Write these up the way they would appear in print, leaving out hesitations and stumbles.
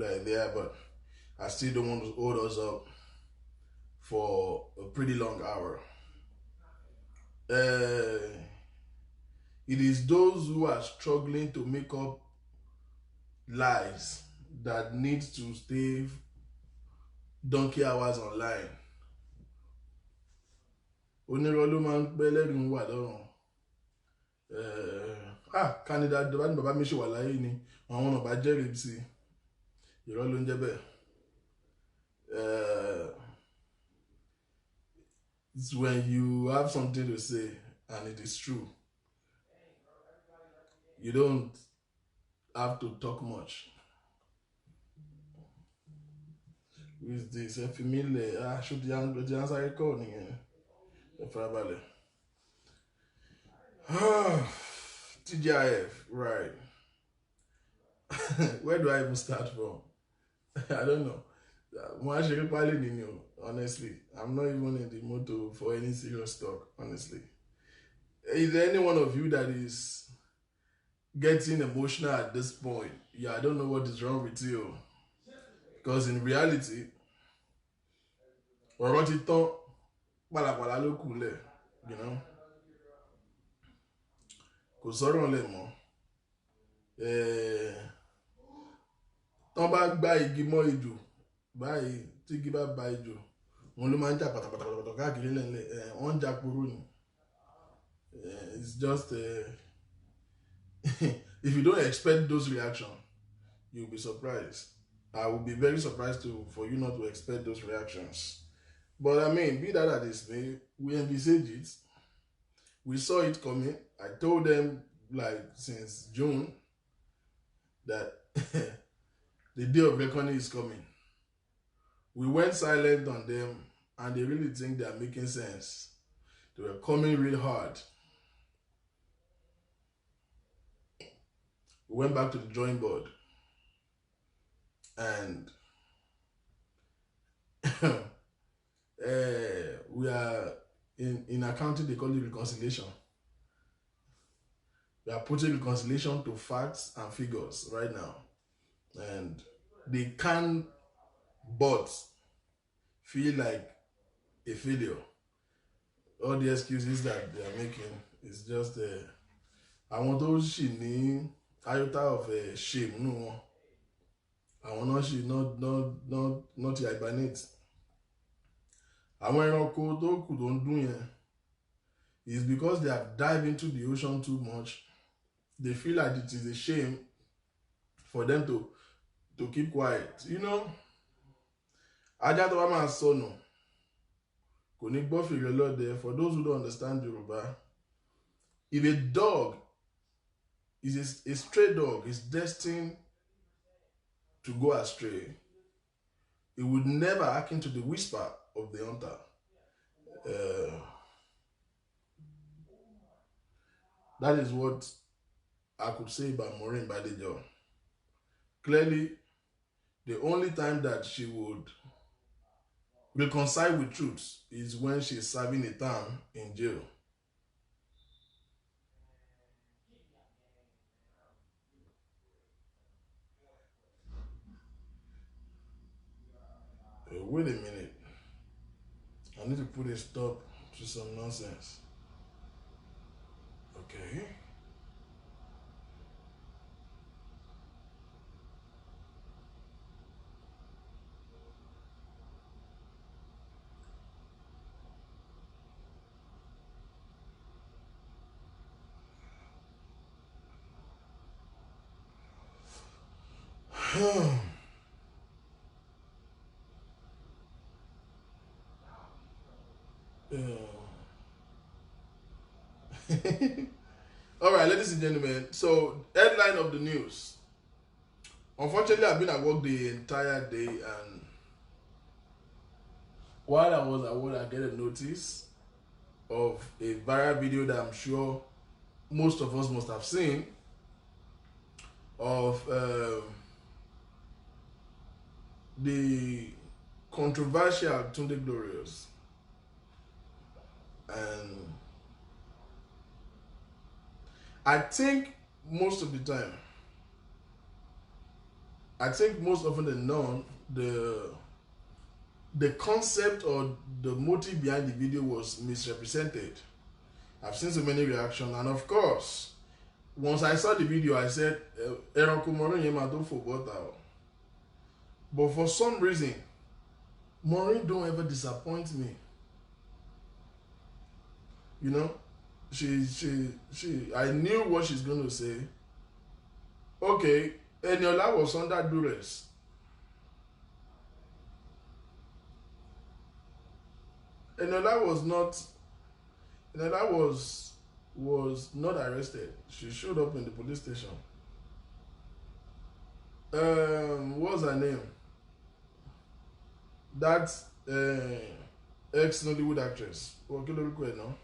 that are there, but I still don't want to hold us up for a pretty long hour. It is those who are struggling to make up lies that need to stay donkey hours online. Onírọ́ ló máa ń pẹ́ lẹ́rìí wà lọ́rùn. Canada bá ní bàbá mi ṣe wà láyé ni àwọn ọ̀nà bá jẹ́rìí sí irọ́ ló ń jẹ́ bẹ́ẹ̀. It's when you have something to say and it is true. You don't have to talk much. With this, should the answer recording? TGIF, right. Where do I even start from? I don't know. Honestly, I'm not even in the mood for any serious talk, honestly. Is there any one of you that is getting emotional at this point? Yeah, I don't know what is wrong with you. Because in reality, you know, kò sọ̀rọ̀ lẹ̀ mọ́. Tán bá gbá igi mọ́ ejò báyìí tí igi bá ba ejò wọn ló máa ń jà pátápátá káàkiri lẹ́lẹ̀ wọ́n ń jà kúrò ni. It's just if you don't expect those reactions, you'll be surprised. I will be very surprised for you not to expect those reactions. But I mean, be that as it may, we envisage it. We saw it coming. I told them like since June that the day of reckoning is coming. We went silent on them and they really think they are making sense. They were coming real hard. We went back to the drawing board and we are in accounting, they call it reconciliation. We are putting reconciliation to facts and figures right now. And they can't but feel like a failure. All the excuses that they are making is just I want those she need iota of shame. No, I want not she not hibernate. Àwọn ẹranko tó kù tó ń dún yẹn is because they have dived into the ocean too much. They feel like it is a shame for them to keep quiet. You know, ajá tó bá máa sọnù kò ní gbọ́ fèrè lọ́dẹ. For those who don't understand Yoruba, if a dog is a stray dog is destined to go astray, it would never hearken to the whisper of the hunter. That is what I could say about Maureen Badejo. Clearly, the only time that she would reconcile with truth is when she is serving a term in jail. Wait a minute. I need to put a stop to some nonsense. Okay. All right, ladies and gentlemen. So, headline of the news. Unfortunately, I've been at work the entire day, and while I was at work, I get a notice of a viral video that I'm sure most of us must have seen of the controversial Tunde Glorious. And I think most of the time, I think most often than not, the concept or the motive behind the video was misrepresented. I've seen so many reactions, and of course, once I saw the video, I said, but for some reason, Maureen don't ever disappoint me. You know, I knew what she's going to say. Okay, Eniola was under duress. Eniola was not arrested. She showed up in the police station. What's her name? That ex-Nollywood actress. No?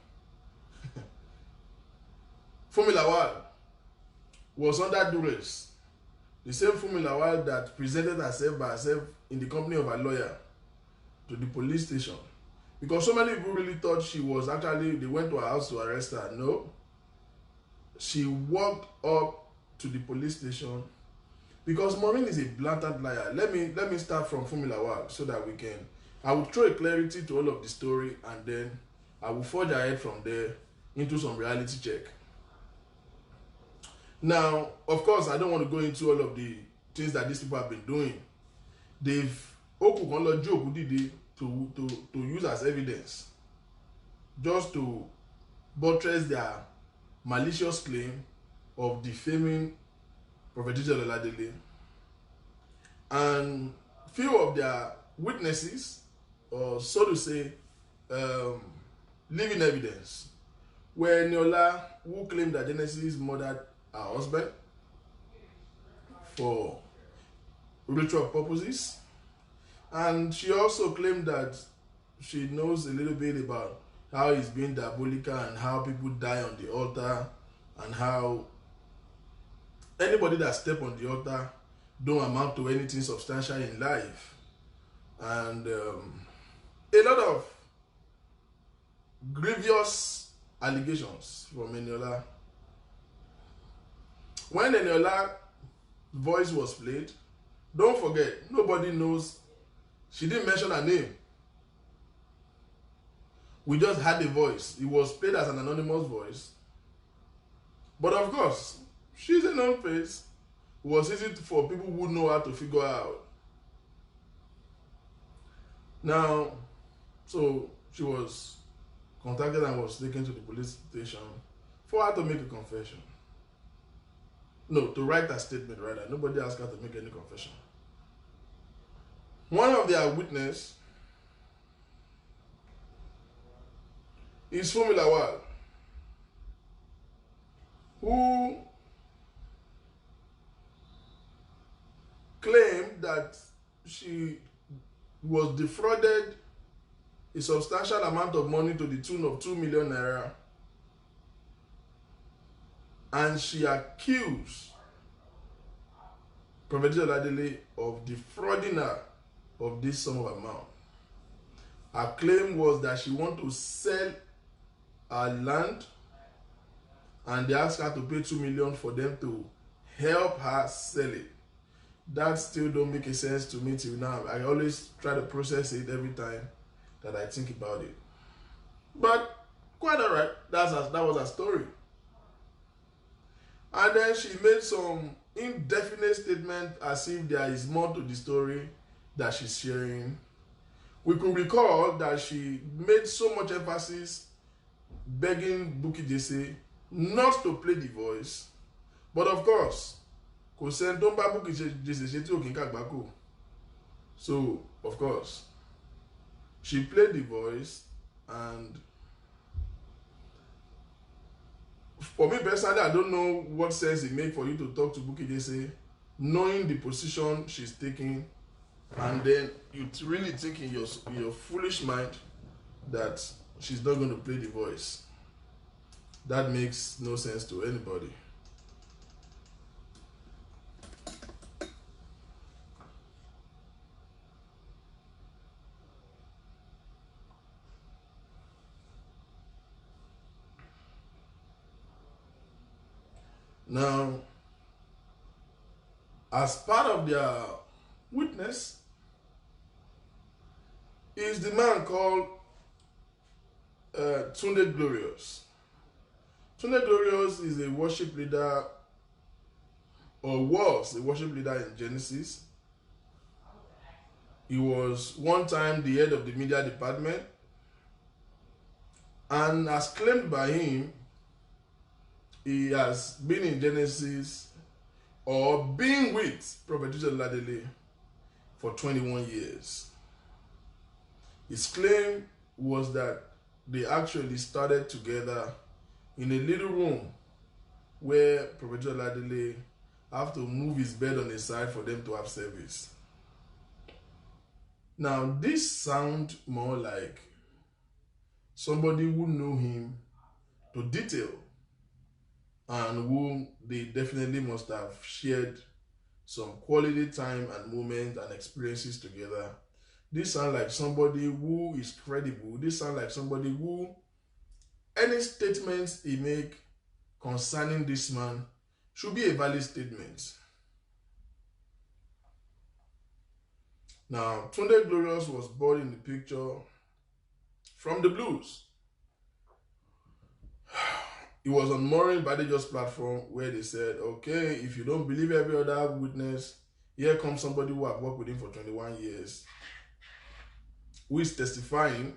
Fumi Lawal was under duress. The same Fumi Lawal that presented herself by herself in the company of a lawyer to the police station. Because so many people really thought she was actually, they went to her house to arrest her. No. She walked up to the police station because Maureen is a blatant liar. Let me start from Fumi Lawal so that I will throw a clarity to all of the story, and then I will forge ahead from there into some reality check. Now, of course, I don't want to go into all of the things that these people have been doing. They've to use as evidence, just to buttress their malicious claim of defaming Prophet Oladele. And few of their witnesses, or so to say, living evidence, were Eniola, who claimed that Genesis murdered her husband for ritual purposes. And she also claimed that she knows a little bit about how it's being diabolical and how people die on the altar, and how anybody that step on the altar don't amount to anything substantial in life. And a lot of grievous allegations from Eniola. When Eniola's voice was played, don't forget, nobody knows. She didn't mention her name. We just had the voice. It was played as an anonymous voice. But of course, she's a known face. It was easy for people who know how to figure out. Now, so she was contacted and was taken to the police station for her to make a confession. No, to write a statement rather. Nobody asked her to make any confession. One of their witnesses is Fumi Lawal, who claimed that she was defrauded a substantial amount of money to the tune of 2 million naira, and she accused Prophet Oladele of defrauding her of this sum of amount. Her claim was that she wanted to sell her land, and they asked her to pay 2 million for them to help her sell it. That still don't make a sense to me till now. I always try to process it every time that I think about it. But quite alright, that was her story. And then she made some indefinite statement as if there is more to the story that she's sharing. We could recall that she made so much emphasis begging Bukky Jesse not to play the voice. But of course, so of course, she played the voice, and for me personally, I don't know what sense it makes for you to talk to Bukky Jesse, knowing the position she's taking, and then you really think in your foolish mind that she's not going to play the voice. That makes no sense to anybody. Now, as part of their witness is the man called Tunde Glorious. Tunde Glorious is a worship leader, or was a worship leader in Genesis. He was one time the head of the media department, and as claimed by him, he has been in Genesis or been with Prophet Ladele for 21 years. His claim was that they actually started together in a little room where Prophet Ladele have to move his bed on his side for them to have service. Now, this sounds more like somebody who knew him to detail and whom they definitely must have shared some quality time and moments and experiences together. This sounds like somebody who is credible. This sounds like somebody who, any statements he make concerning this man should be a valid statement. Now, Tunde Glorious was born in the picture from the blues. It was on Maureen Badejo's platform where they said, okay, if you don't believe every other witness, here comes somebody who have worked with him for 21 years, who is testifying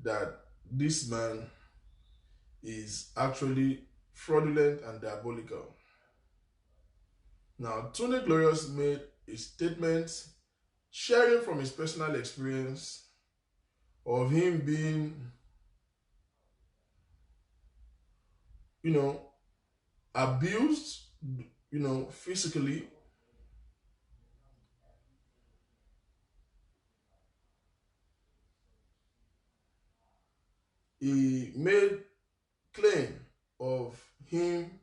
that this man is actually fraudulent and diabolical. Now, Tunde Glorious made a statement sharing from his personal experience of him being, abused, physically. He made claim of him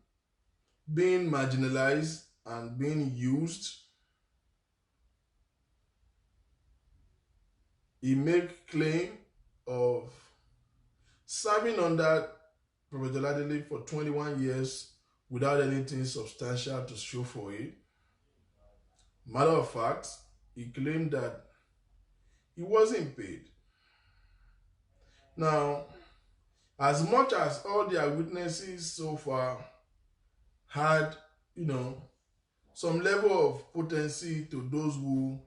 being marginalized and being used. He made claim of serving under Prophet Ladele for 21 years without anything substantial to show for it. Matter of fact, he claimed that he wasn't paid. Now, as much as all their witnesses so far had, some level of potency to those who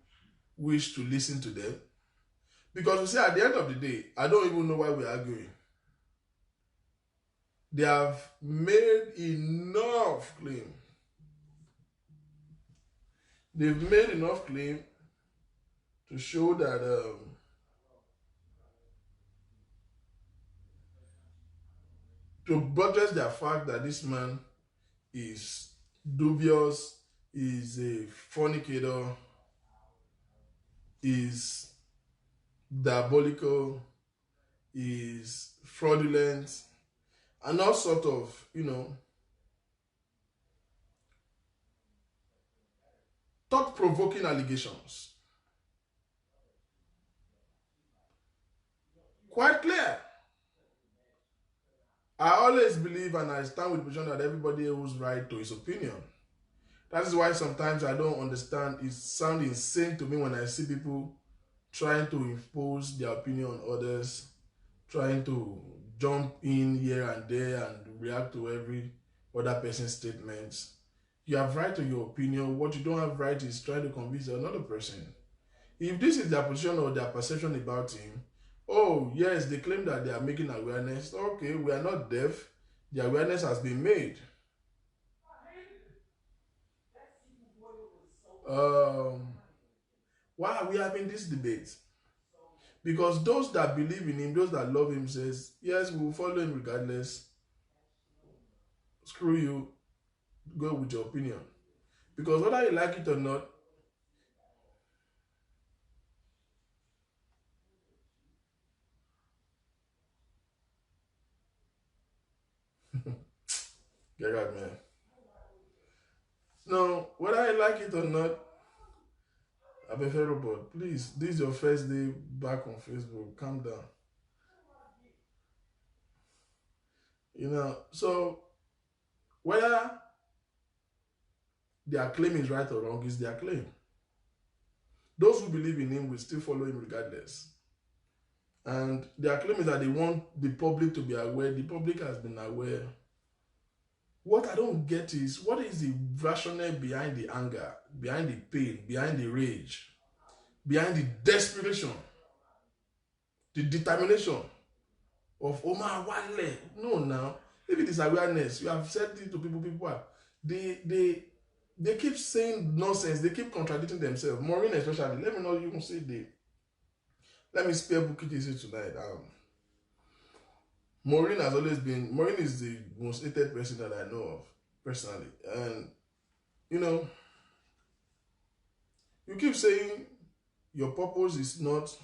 wish to listen to them, because you see, at the end of the day, I don't even know why we're arguing. They have made enough claim. They've made enough claim to show that to buttress their fact that this man is dubious, is a fornicator, is diabolical, is fraudulent, and all sort of, thought-provoking allegations. Quite clear. I always believe and I stand with the position that everybody owes right to his opinion. That is why sometimes I don't understand. It sounds insane to me when I see people trying to impose their opinion on others, trying to jump in here and there and react to every other person's statements. You have right to your opinion. What you don't have right is trying to convince another person. If this is their position or their perception about him, oh yes, they claim that they are making awareness. Okay, we are not deaf. The awareness has been made. Why are we having this debate? Because those that believe in him, those that love him says, yes, we will follow him regardless. Screw you. Go with your opinion. Because whether you like it or not, get out, man. No, whether I like it or not, I'm a fair robot. Please, this is your first day back on Facebook. Calm down. So whether their claim is right or wrong is their claim. those who believe in him will still follow him regardless. And their claim is that they want the public to be aware. The public has been aware. What I don't get is, what is the rationale behind the anger, behind the pain, behind the rage, behind the desperation, the determination of Omar Wale? No, now, if it is awareness, you have said it to people, they keep saying nonsense, they keep contradicting themselves. Maureen especially, let me know you can say let me spare Bukit easy tonight. Maureen has always been, Maureen is the most hated person that I know of, personally. And, you know, you keep saying your purpose is not,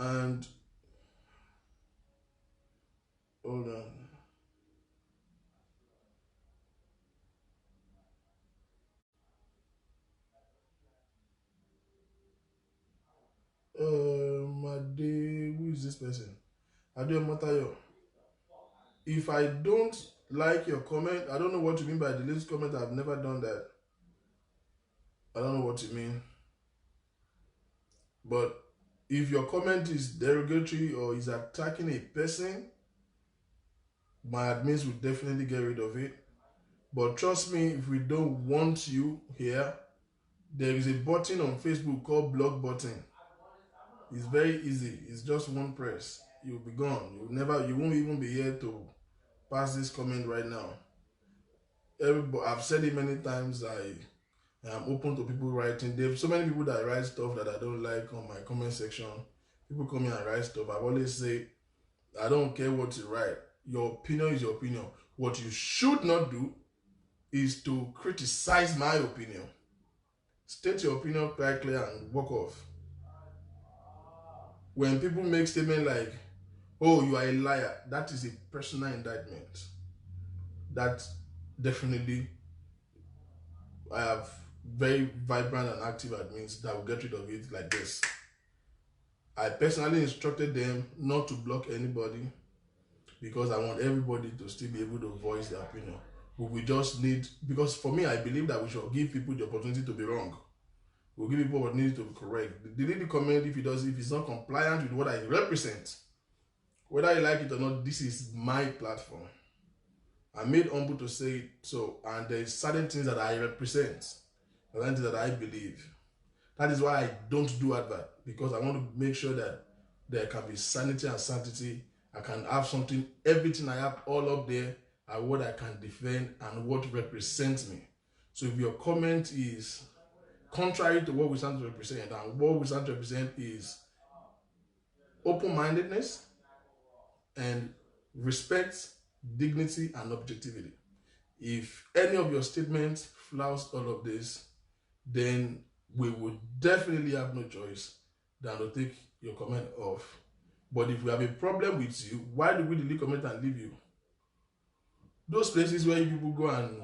and, hold on. Made, who is this person? Adeo Matayo. If I don't like your comment, I don't know what you mean by delete comment. I've never done that. I don't know what you mean. But if your comment is derogatory or is attacking a person, my admins will definitely get rid of it. But trust me, if we don't want you here, there is a button on Facebook called block button. It's very easy. It's just one press. You'll be gone. You won't even be here to pass this comment right now. I've said it many times. I am open to people writing. There's so many people that write stuff that I don't like on my comment section. People come in and write stuff. I've always say, I don't care what you write. Your opinion is your opinion. What you should not do is to criticize my opinion. State your opinion quite clear and walk off. When people make statements like, oh, you are a liar, that is a personal indictment. That definitely, I have very vibrant and active admins that will get rid of it like this. I personally instructed them not to block anybody because I want everybody to still be able to voice their opinion. But we just need, because for me, I believe that we should give people the opportunity to be wrong. We'll give people opportunity to be correct. Delete the comment if it's not compliant with what I represent. Whether you like it or not, this is my platform. I'm made humble to say it. So, and there's certain things that I represent, certain things that I believe. That is why I don't do advert, because I want to make sure that there can be sanity and sanctity. I can have something, everything I have all up there are what I can defend and what represents me. So if your comment is contrary to what we stand to represent, and what we stand to represent is open-mindedness and respect, dignity, and objectivity. If any of your statements flouts all of this, then we would definitely have no choice than to take your comment off. But if we have a problem with you, why do we delete comment and leave you? Those places where people go and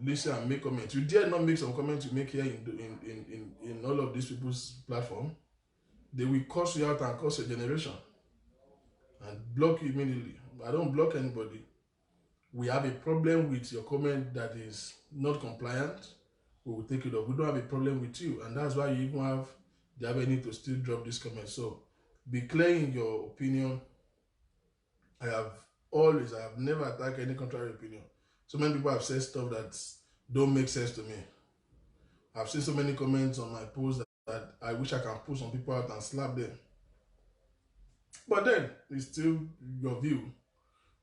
listen and make comments, you dare not make some comments you make here in all of these people's platform. They will curse you out and curse your generation and block you immediately. I don't block anybody. We have a problem with your comment that is not compliant, we will take it off. We don't have a problem with you, and that's why you even have the avenue to still drop this comment. So be clear in your opinion. I have never attacked any contrary opinion. So many people have said stuff that don't make sense to me. I've seen so many comments on my post that I wish I can pull some people out and slap them. But then it's still your view.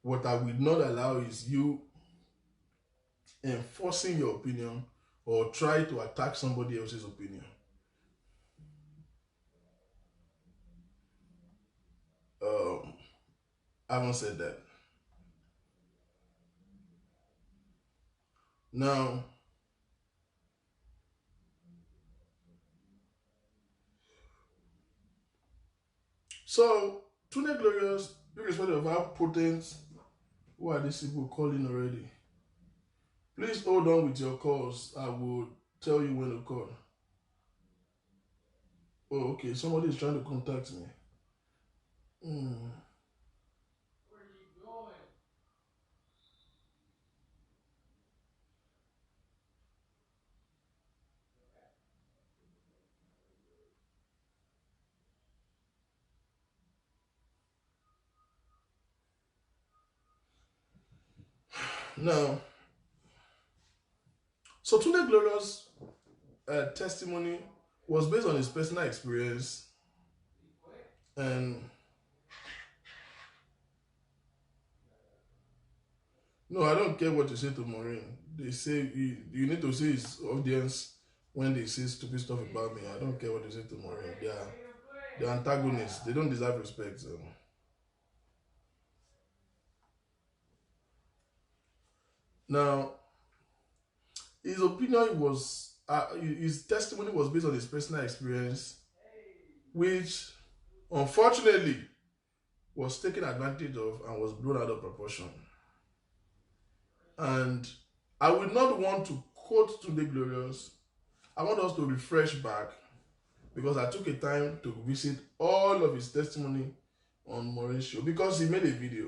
What I will not allow is you enforcing your opinion or try to attack somebody else's opinion. I haven't said that. Now, so Tune Glorious, irrespective of how potent, who are these people calling already? Please hold on with your calls. I will tell you when to call. Oh, okay. Somebody is trying to contact me. Now, so Tunde Glorious testimony was based on his personal experience, and no, I don't care what you say to Maureen. They say you need to see his audience when they say stupid stuff about me. I don't care what you say to Maureen. They're antagonists. They don't deserve respect. So. Now, his opinion was, his testimony was based on his personal experience, which unfortunately was taken advantage of and was blown out of proportion. And I would not want to quote Tunde Glorious. I want us to refresh back because I took a time to visit all of his testimony on Maureen's show because he made a video.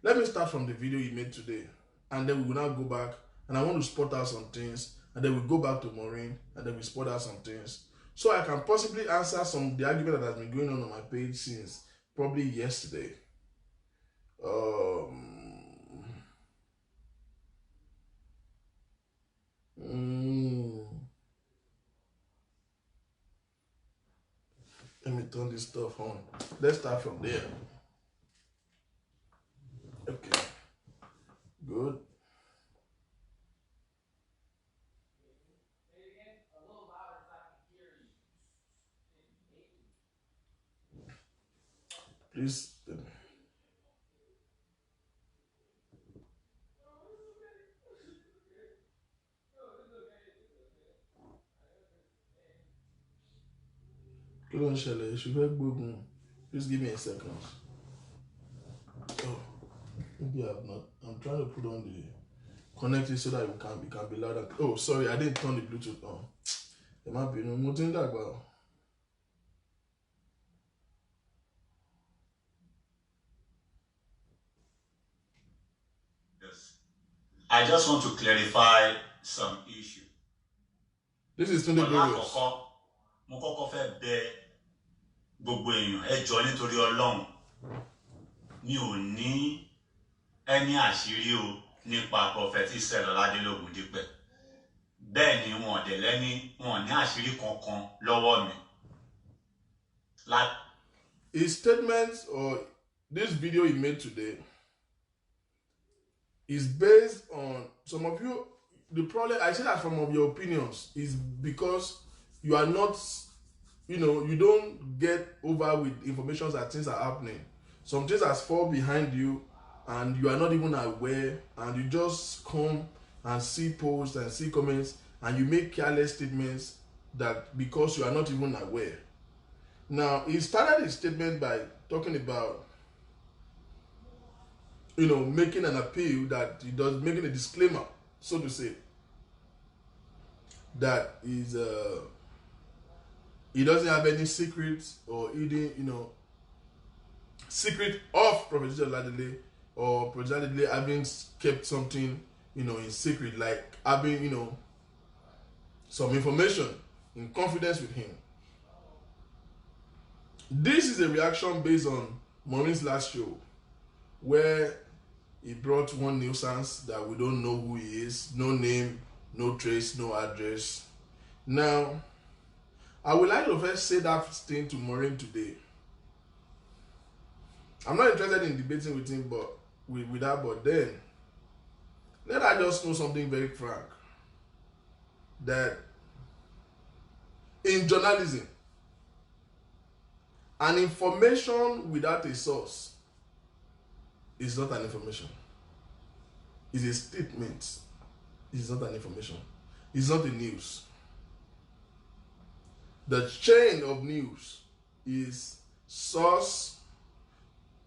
Let me start from the video he made today, and then we will now go back, and I want to spot out some things, and then we go back to Maureen, and then we spot out some things, so I can possibly answer some of the argument that has been going on my page since probably yesterday. Let me turn this stuff on. Let's start from there. Okay. Good. Please. Please give me a second. Oh, maybe I've not. I'm trying to put on the connect it so that it can be louder. Oh, sorry, I didn't turn the Bluetooth on. It might be no more thing that about. Yes. I just want to clarify some issue. This is Tunde Glorious. Mo kọ́kọ́ fẹ́ bẹ̀ gbogbo èèyàn ẹ jọ̀ọ́ nítorí Ọlọ́run mi ò ní ẹni àṣírí o nípa prophetess Ọládélógún Dípẹ̀ bẹ́ẹ̀ ni wọn dẹ̀ lẹ́ni wọn ní àṣírí kankan lọ́wọ́ mi. His statements or this video he made today is based on some of you. The problem, I say that some of your opinions is because you are not, you don't get over with information that things are happening. Some things that fall behind you and you are not even aware, and you just come and see posts and see comments and you make careless statements that because you are not even aware. Now, he started his statement by talking about, making an appeal that he does, making a disclaimer, so to say, that is he doesn't have any secrets or hidden, secret of Professor Oladele or Professor Oladele having kept something, in secret, like having, some information in confidence with him. This is a reaction based on Maureen's last show, where he brought one nuisance that we don't know who he is, no name, no trace, no address. Now, I would like to first say that thing to Maureen today. I'm not interested in debating with him, but with that. But then, let I just know something very frank, that in journalism, an information without a source is not an information. It's a statement. It's not an information. It's not the news. The chain of news is source.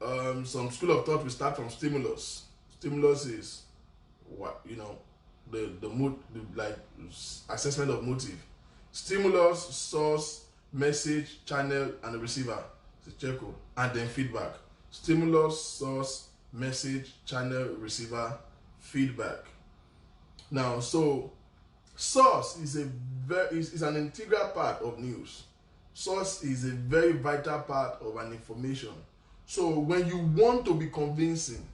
Some school of thought will start from stimulus. Stimulus is what the mood, like assessment of motive. Stimulus, source, message, channel, and the receiver. It's a check-o, and then feedback. Stimulus, source, message, channel, receiver, feedback. Now, so source is an integral part of news. Source is a very vital part of an information. So when you want to be convincing,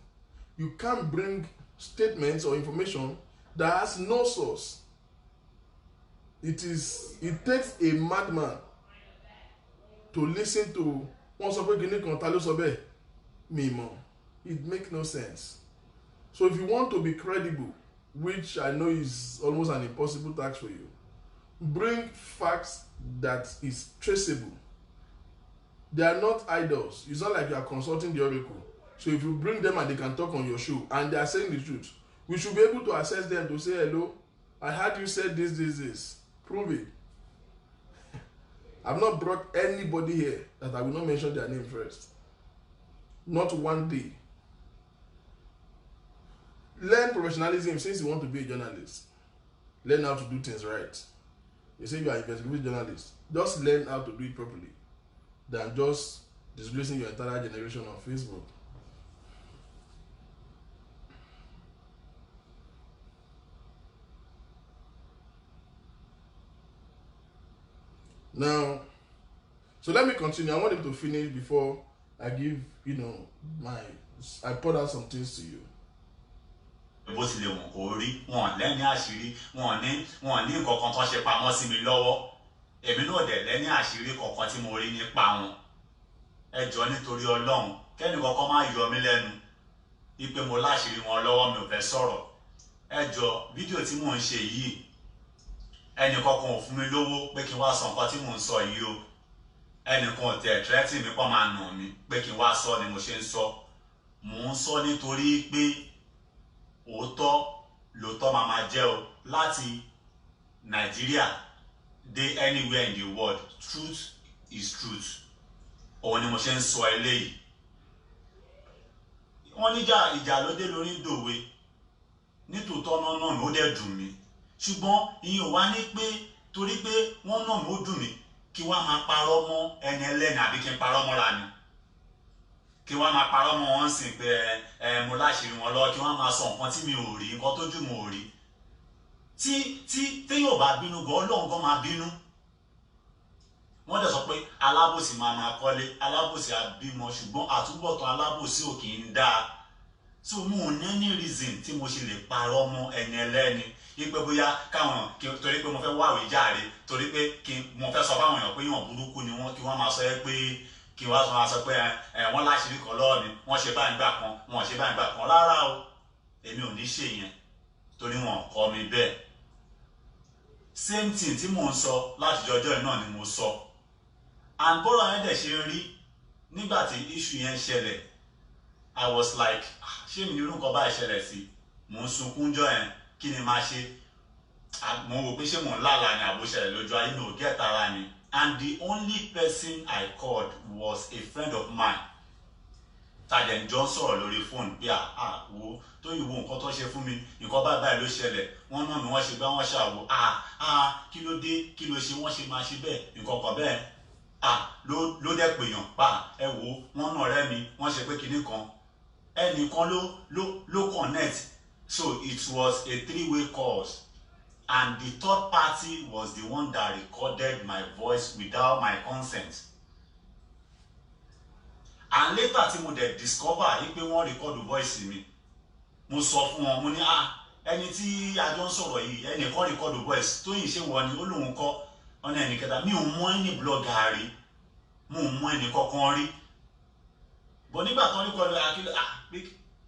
you can't bring statements or information that has no source. It takes a madman to listen to one sọ pé kìíní kan ta ló sọ bẹ́ẹ̀ mi mọ̀. It makes no sense. So if you want to be credible, which I know is almost an impossible task for you, bring facts that is traceable. They are not idols. It's not like you are consulting the oracle. So if you bring them and they can talk on your show and they are saying the truth, we should be able to assess them to say, hello, I heard you said this. Prove it. I've not brought anybody here that I will not mention their name first. Not one day. Learn professionalism since you want to be a journalist. Learn how to do things right. You say you are an investigative journalist. Just learn how to do it properly than just disgracing your entire generation on Facebook. Now, so let me continue. I want him to finish before I give, I put out some things to you. Bó tilẹ̀ wọ̀n kò rí wọn lẹ́ni àṣírí wọn ní nǹkan kan tó ṣe pamọ́ sí mi lọ́wọ́ èmi náà dẹ̀ lẹ́ni àṣírí kankan tí mo rí nípa wọn ẹ jọ̀ọ́ nítorí Ọlọ́run kẹ́ni kankan má yọ mí lẹ́nu ipe mo láṣírí wọn lọ́wọ́ mi ò fẹ́ sọ̀rọ̀ ẹ jọ̀ọ́ fídíò tí mò ń ṣe yìí ẹnì kankan ò fún mi lówó pé kí n wá sọ nǹkan tí mò ń sọ yìí o ẹnìkan ò tẹ̀ tírẹ́tì mi pọ́ máa nà mí pé kí n wá sọ ni mo ṣe ń sọ mò ń sọ nítorí pé òótọ́ lóòótọ́ máa jẹ́ o láti Nàìjíríà dé anywhere in the world truth is truth òun ni mo ṣe ń sọ eléyìí wọ́n níjà ìjà ló dé lórí dòwe nítòótọ́ náà mi ó dẹ̀ dùn mí ṣùgbọ́n ìyẹn ò wá ní pé torí pé wọ́n náà mi ó dùn mí kí wọ́n máa parọ́ mọ́ ẹni ẹlẹ́ni àbí kí n parọ́ mọ́ra ni kí wọ́n máa parọ́ mọ́ wọn sìn pé mo láṣìírí wọn lọ kí wọ́n máa sọ nǹkan tí mi ò rí nǹkan tójú mo ò rí tí téèyàn bá bínú gan Ọlọ́run gan máa bínú wọ́n dẹ̀ sọ pé alábòsí máa kọ́lé alábòsí àbímọ ṣùgbọ́n àtúbọ̀tán alábòsí ò kì í dáa so mo ò ní any reason tí mo ṣe lè parọ́ mọ́ ẹni ẹlẹ́ni wípé bóyá káwọn torí pé mo fẹ́ wáwé járe torí pé mo fẹ́ sọ fáwọn èèyàn pé èèyàn burúkú ni wọ́n kí wọ́n máa sọ pé kí wọ́n máa sọ pé wọ́n láṣìírí kan lọ́wọ́ mi wọ́n ṣe báyìí gbà kan wọ́n ṣe báyìí gbà kan rárá o èmi ò ní ṣe yẹn torí wọn kọ́ mi bẹ́ẹ̀ same thing tí mò ń sọ láti jọjọ́ náà ni mo sọ and bọ́lá yẹn dẹ̀ ṣe rí nígbà tí issue yẹn ṣẹlẹ̀ I was like ṣé mi ní irú nǹkan báyìí ṣẹlẹ̀ sí mò ń sunkún jọ yẹn kí ni máa ṣe mo wò pé ṣé mò ń lálàá ni àbó ṣẹlẹ̀ lójú ayé mi ò get ara mi and the only person I called was a friend of mine tàdé jọ ń sọ̀rọ̀ lórí fóònù pé wo tó yìí wo nǹkan tó ṣe fún mi nǹkan báyìí ló ṣẹlẹ̀ wọ́n náà mi wọ́n ṣe gbá wọ́n ṣàwò kí ló dé kí ló ṣe wọ́n ṣe máa ṣe bẹ́ẹ̀ nǹkan kan bẹ́ẹ̀ ló dẹ̀ pèèyàn ẹ wo wọ́n náà rẹ́ mi wọ́n ṣe pé kinní kan ẹnìkan ló connect so it was a three-way calls and the third party was the one that recorded my voice without my consent and later tí mo dẹ̀ discover yìí pé wọ́n record voice mi mo sọ fún wọn mo ní ẹni tí a jọ ń sọ̀rọ̀ yìí ẹnìkan record voice tó yìí ṣe wọ́n ni ó lóun kọ́ ọ̀nà ẹnìkẹta mi ò mọ ẹni blogger rí mo ò mọ ẹnì kankan rí bọ̀ nígbà tó ń record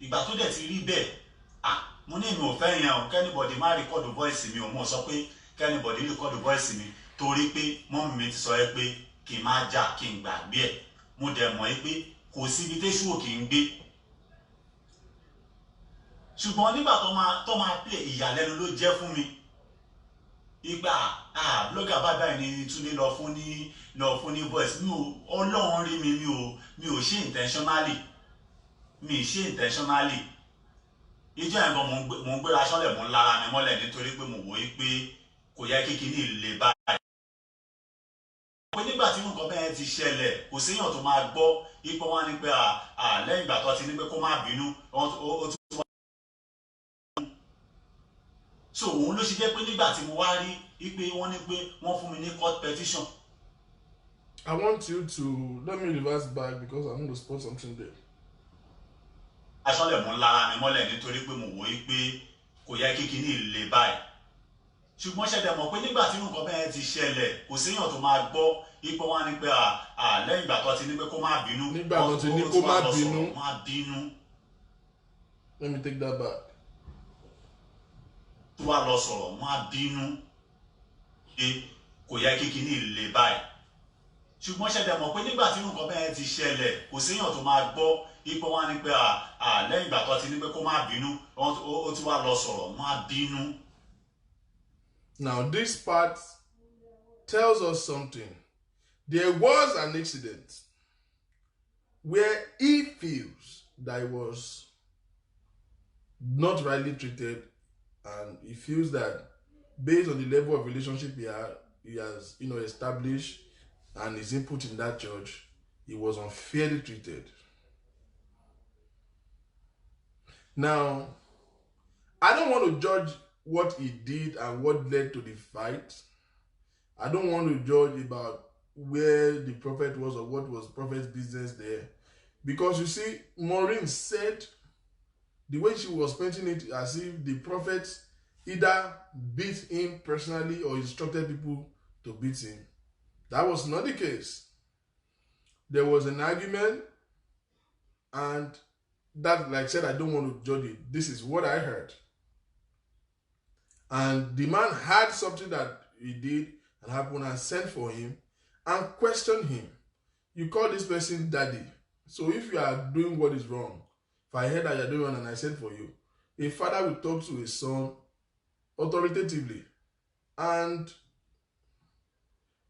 ìgbà tó dẹ̀ ti rí bẹ́ẹ̀ mo ní mi ò fẹ́ yẹn o kẹ́nìbọ̀dì má record voice mi ò mọ̀ sọ pé kẹ́nìbọ̀dì record voice mi torí pé mọ́mí mi ti sọ pé kí n má jà kí n gbàgbé ẹ̀ mo dẹ̀ mọ̀ pé kò síbi téṣù ò kì í gbé ṣùgbọ́n nígbà tó máa pè ìyàlẹ́nu ló jẹ́ fún mi ìgbà blogger báyìí ni Túndé lọ fún ní voice mi ò Ọlọ́run rí mi ò ṣe intentionally ìjọ yẹn gan mo ń gbéra sọ́lẹ̀ mo ń lára mi mọ́lẹ̀ nítorí pé mo wò ó pé kò yẹ kí kíní lè báyìí. pé nígbà tí nǹkan bẹ́ẹ̀ ti ṣẹlẹ̀ kò séèyàn tó máa gbọ́ ipò wọn ni pé lẹ́yìn ìgbà tó ti ní pé kó má bínú ó tún wá. so òun ló ṣe jẹ́ pé nígbà tí mo wá rí pé wọ́n ní pé wọ́n fún mi ní court petition. I want you to let me reverse back because I want to spot something there. aṣọ lè mú lára mi mọ́lẹ̀ nítorí pé mo wò ó pé kò yẹ kí kíní lè báyìí ṣùgbọ́n ṣẹ̀dẹ̀ mọ̀ pé nígbà tí nǹkan bẹ́ẹ̀ ti ṣẹlẹ̀ kò séèyàn tó máa gbọ́ ipò wọn ni pé lẹ́yìn ìgbà tó ti ní pé kó má bínú nígbà tó ti ní kó má bínú má bínú. Let me take that back. tó wá lọ sọ̀rọ̀ má bínú pé kò yẹ kí kíní lè báyìí ṣùgbọ́n ṣẹ̀dẹ̀ mọ̀ pé nígbà tí nǹkan bẹ́ẹ̀ ti ṣẹlẹ̀ kò séèyàn tó máa gbọ́ ipò wọn ni pé lẹ́yìn ìgbà tó ti ní pé kó má bínú ó ti wá lọ sọ̀rọ̀ má bínú. Now this part tells us something. There was an incident where he feels that he was not rightly treated, and he feels that based on the level of relationship he has established and his input in that church, he was unfairly treated. Now, I don't want to judge what he did and what led to the fight. I don't want to judge about where the prophet was or what was prophet's business there. Because you see, Maureen said the way she was painting it as if the prophet either beat him personally or instructed people to beat him. That was not the case. There was an argument, and that, like I said, I don't want to judge it. This is what I heard. And the man had something that he did and happened and sent for him and questioned him. You call this person daddy. So if you are doing what is wrong, if I heard that you're doing wrong and I sent for you, a father will talk to his son authoritatively. And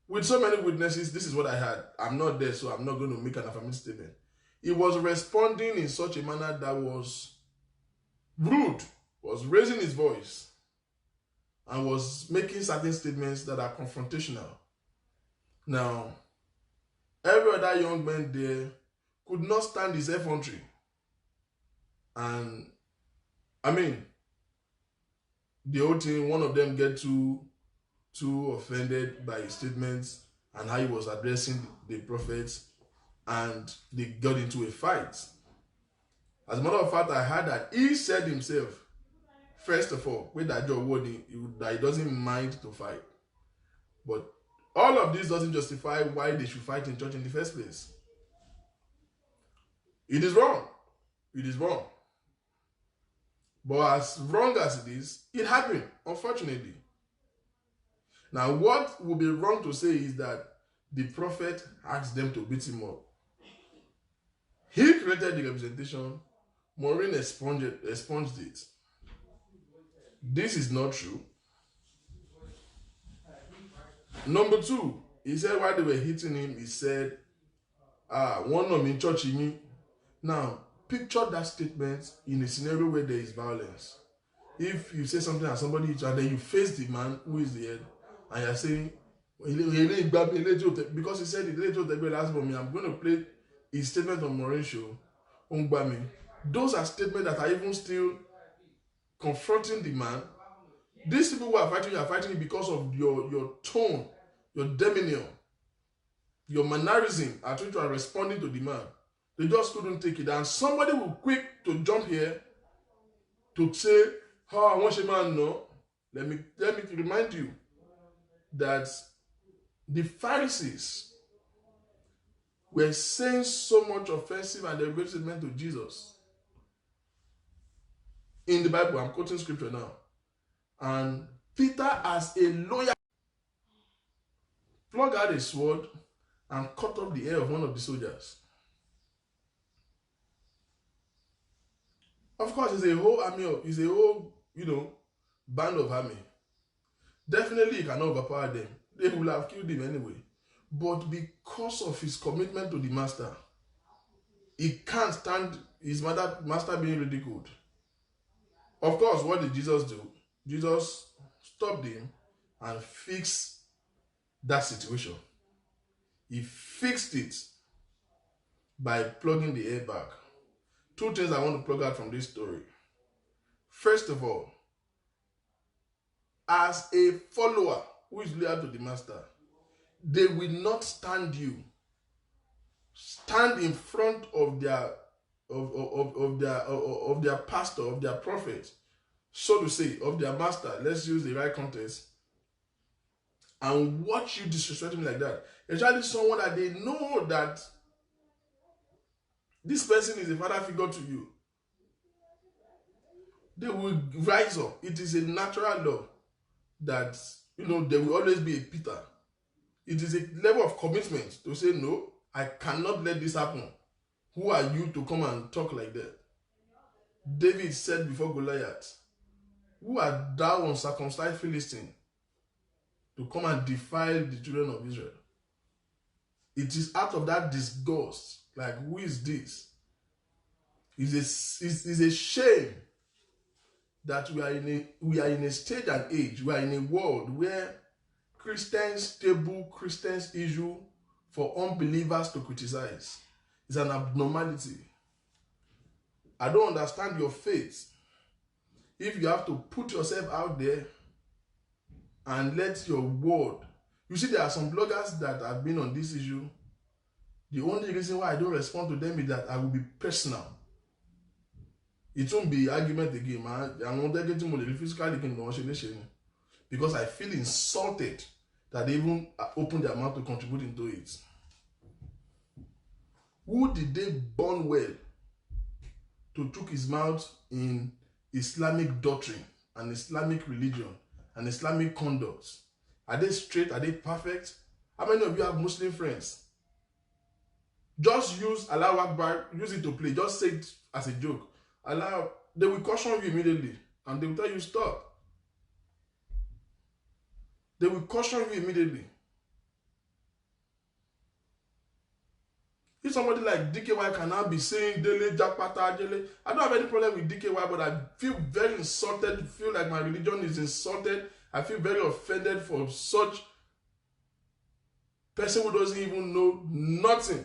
with so many witnesses, this is what I had. I'm not there, so I'm not going to make an affirmative statement. He was responding in such a manner that was rude, was raising his voice, and was making certain statements that are confrontational. Now, every other young man there could not stand his effrontery. And, I mean, the whole thing, one of them get too offended by his statements and how he was addressing the prophets, and they got into a fight. As a matter of fact, I heard that he said himself, first of all, with that job wording, that he doesn't mind to fight. But all of this doesn't justify why they should fight in church in the first place. It is wrong. It is wrong. But as wrong as it is, it happened, unfortunately. Now, what would be wrong to say is that the prophet asked them to beat him up. He created the representation. Maureen expunged it. This is not true. Number two, he said while they were hitting him, he said, one of me in church in me. Now, picture that statement in a scenario where there is violence. If you say something and somebody hits you, and then you face the man who is the head, and you're saying, because he said I'm going to play his statement on Maureen show. Those are statements that are even still confronting the man. These people who are fighting, you are fighting because of your tone, your demeanor, your mannerism at which you are responding to the man. They just couldn't take it. And somebody will quick to jump here to say, I want a man, no. Let me remind you that the Pharisees were saying so much offensive and derogatory statement to Jesus. In the Bible, I'm quoting scripture now. And Peter, as a lawyer, plucked out a sword and cut off the ear of one of the soldiers. Of course, it's a whole army it's a whole, band of army. Definitely, he cannot overpower them. They will have killed him anyway. But because of his commitment to the master, he can't stand his master being ridiculed. Of course, what did Jesus do? Jesus stopped him and fixed that situation. He fixed it by plugging the ear back. Two things I want to plug out from this story. First of all, as a follower who is loyal to the master, they will not stand in front of of their pastor, of their prophet, so to say, of their master. Let's use the right context. And watch you disrespect him like that. Especially someone that they know that this person is a father figure to you. They will rise up. It is a natural law that, there will always be a Peter. It is a level of commitment to say, no, I cannot let this happen. Who are you to come and talk like that? David said before Goliath, who art thou, uncircumcised Philistine, to come and defile the children of Israel? It is out of that disgust, like, who is this? It's a shame that we are in a stage and age, we are in a world where Christians table Christians issue for unbelievers to criticize. It's an abnormality. I don't understand your faith if you have to put yourself out there and let your word. You see, there are some bloggers that have been on this issue. The only reason why I don't respond to them is that I will be personal. It won't be argument again, man. I won't get into physically because I feel insulted that they even open their mouth to contribute into it. Who did they born well to took his mouth in Islamic doctrine and Islamic religion and Islamic conduct? Are they straight? Are they perfect? How many of you have Muslim friends? Just use Allahu Akbar, use it to play. Just say it as a joke. Allah, they will caution you immediately and they will tell you stop. They will caution you immediately. If somebody like DKY can now be saying Dele, Jakpata, Dele, I don't have any problem with DKY, but I feel very insulted, feel like my religion is insulted. I feel very offended for such person who doesn't even know nothing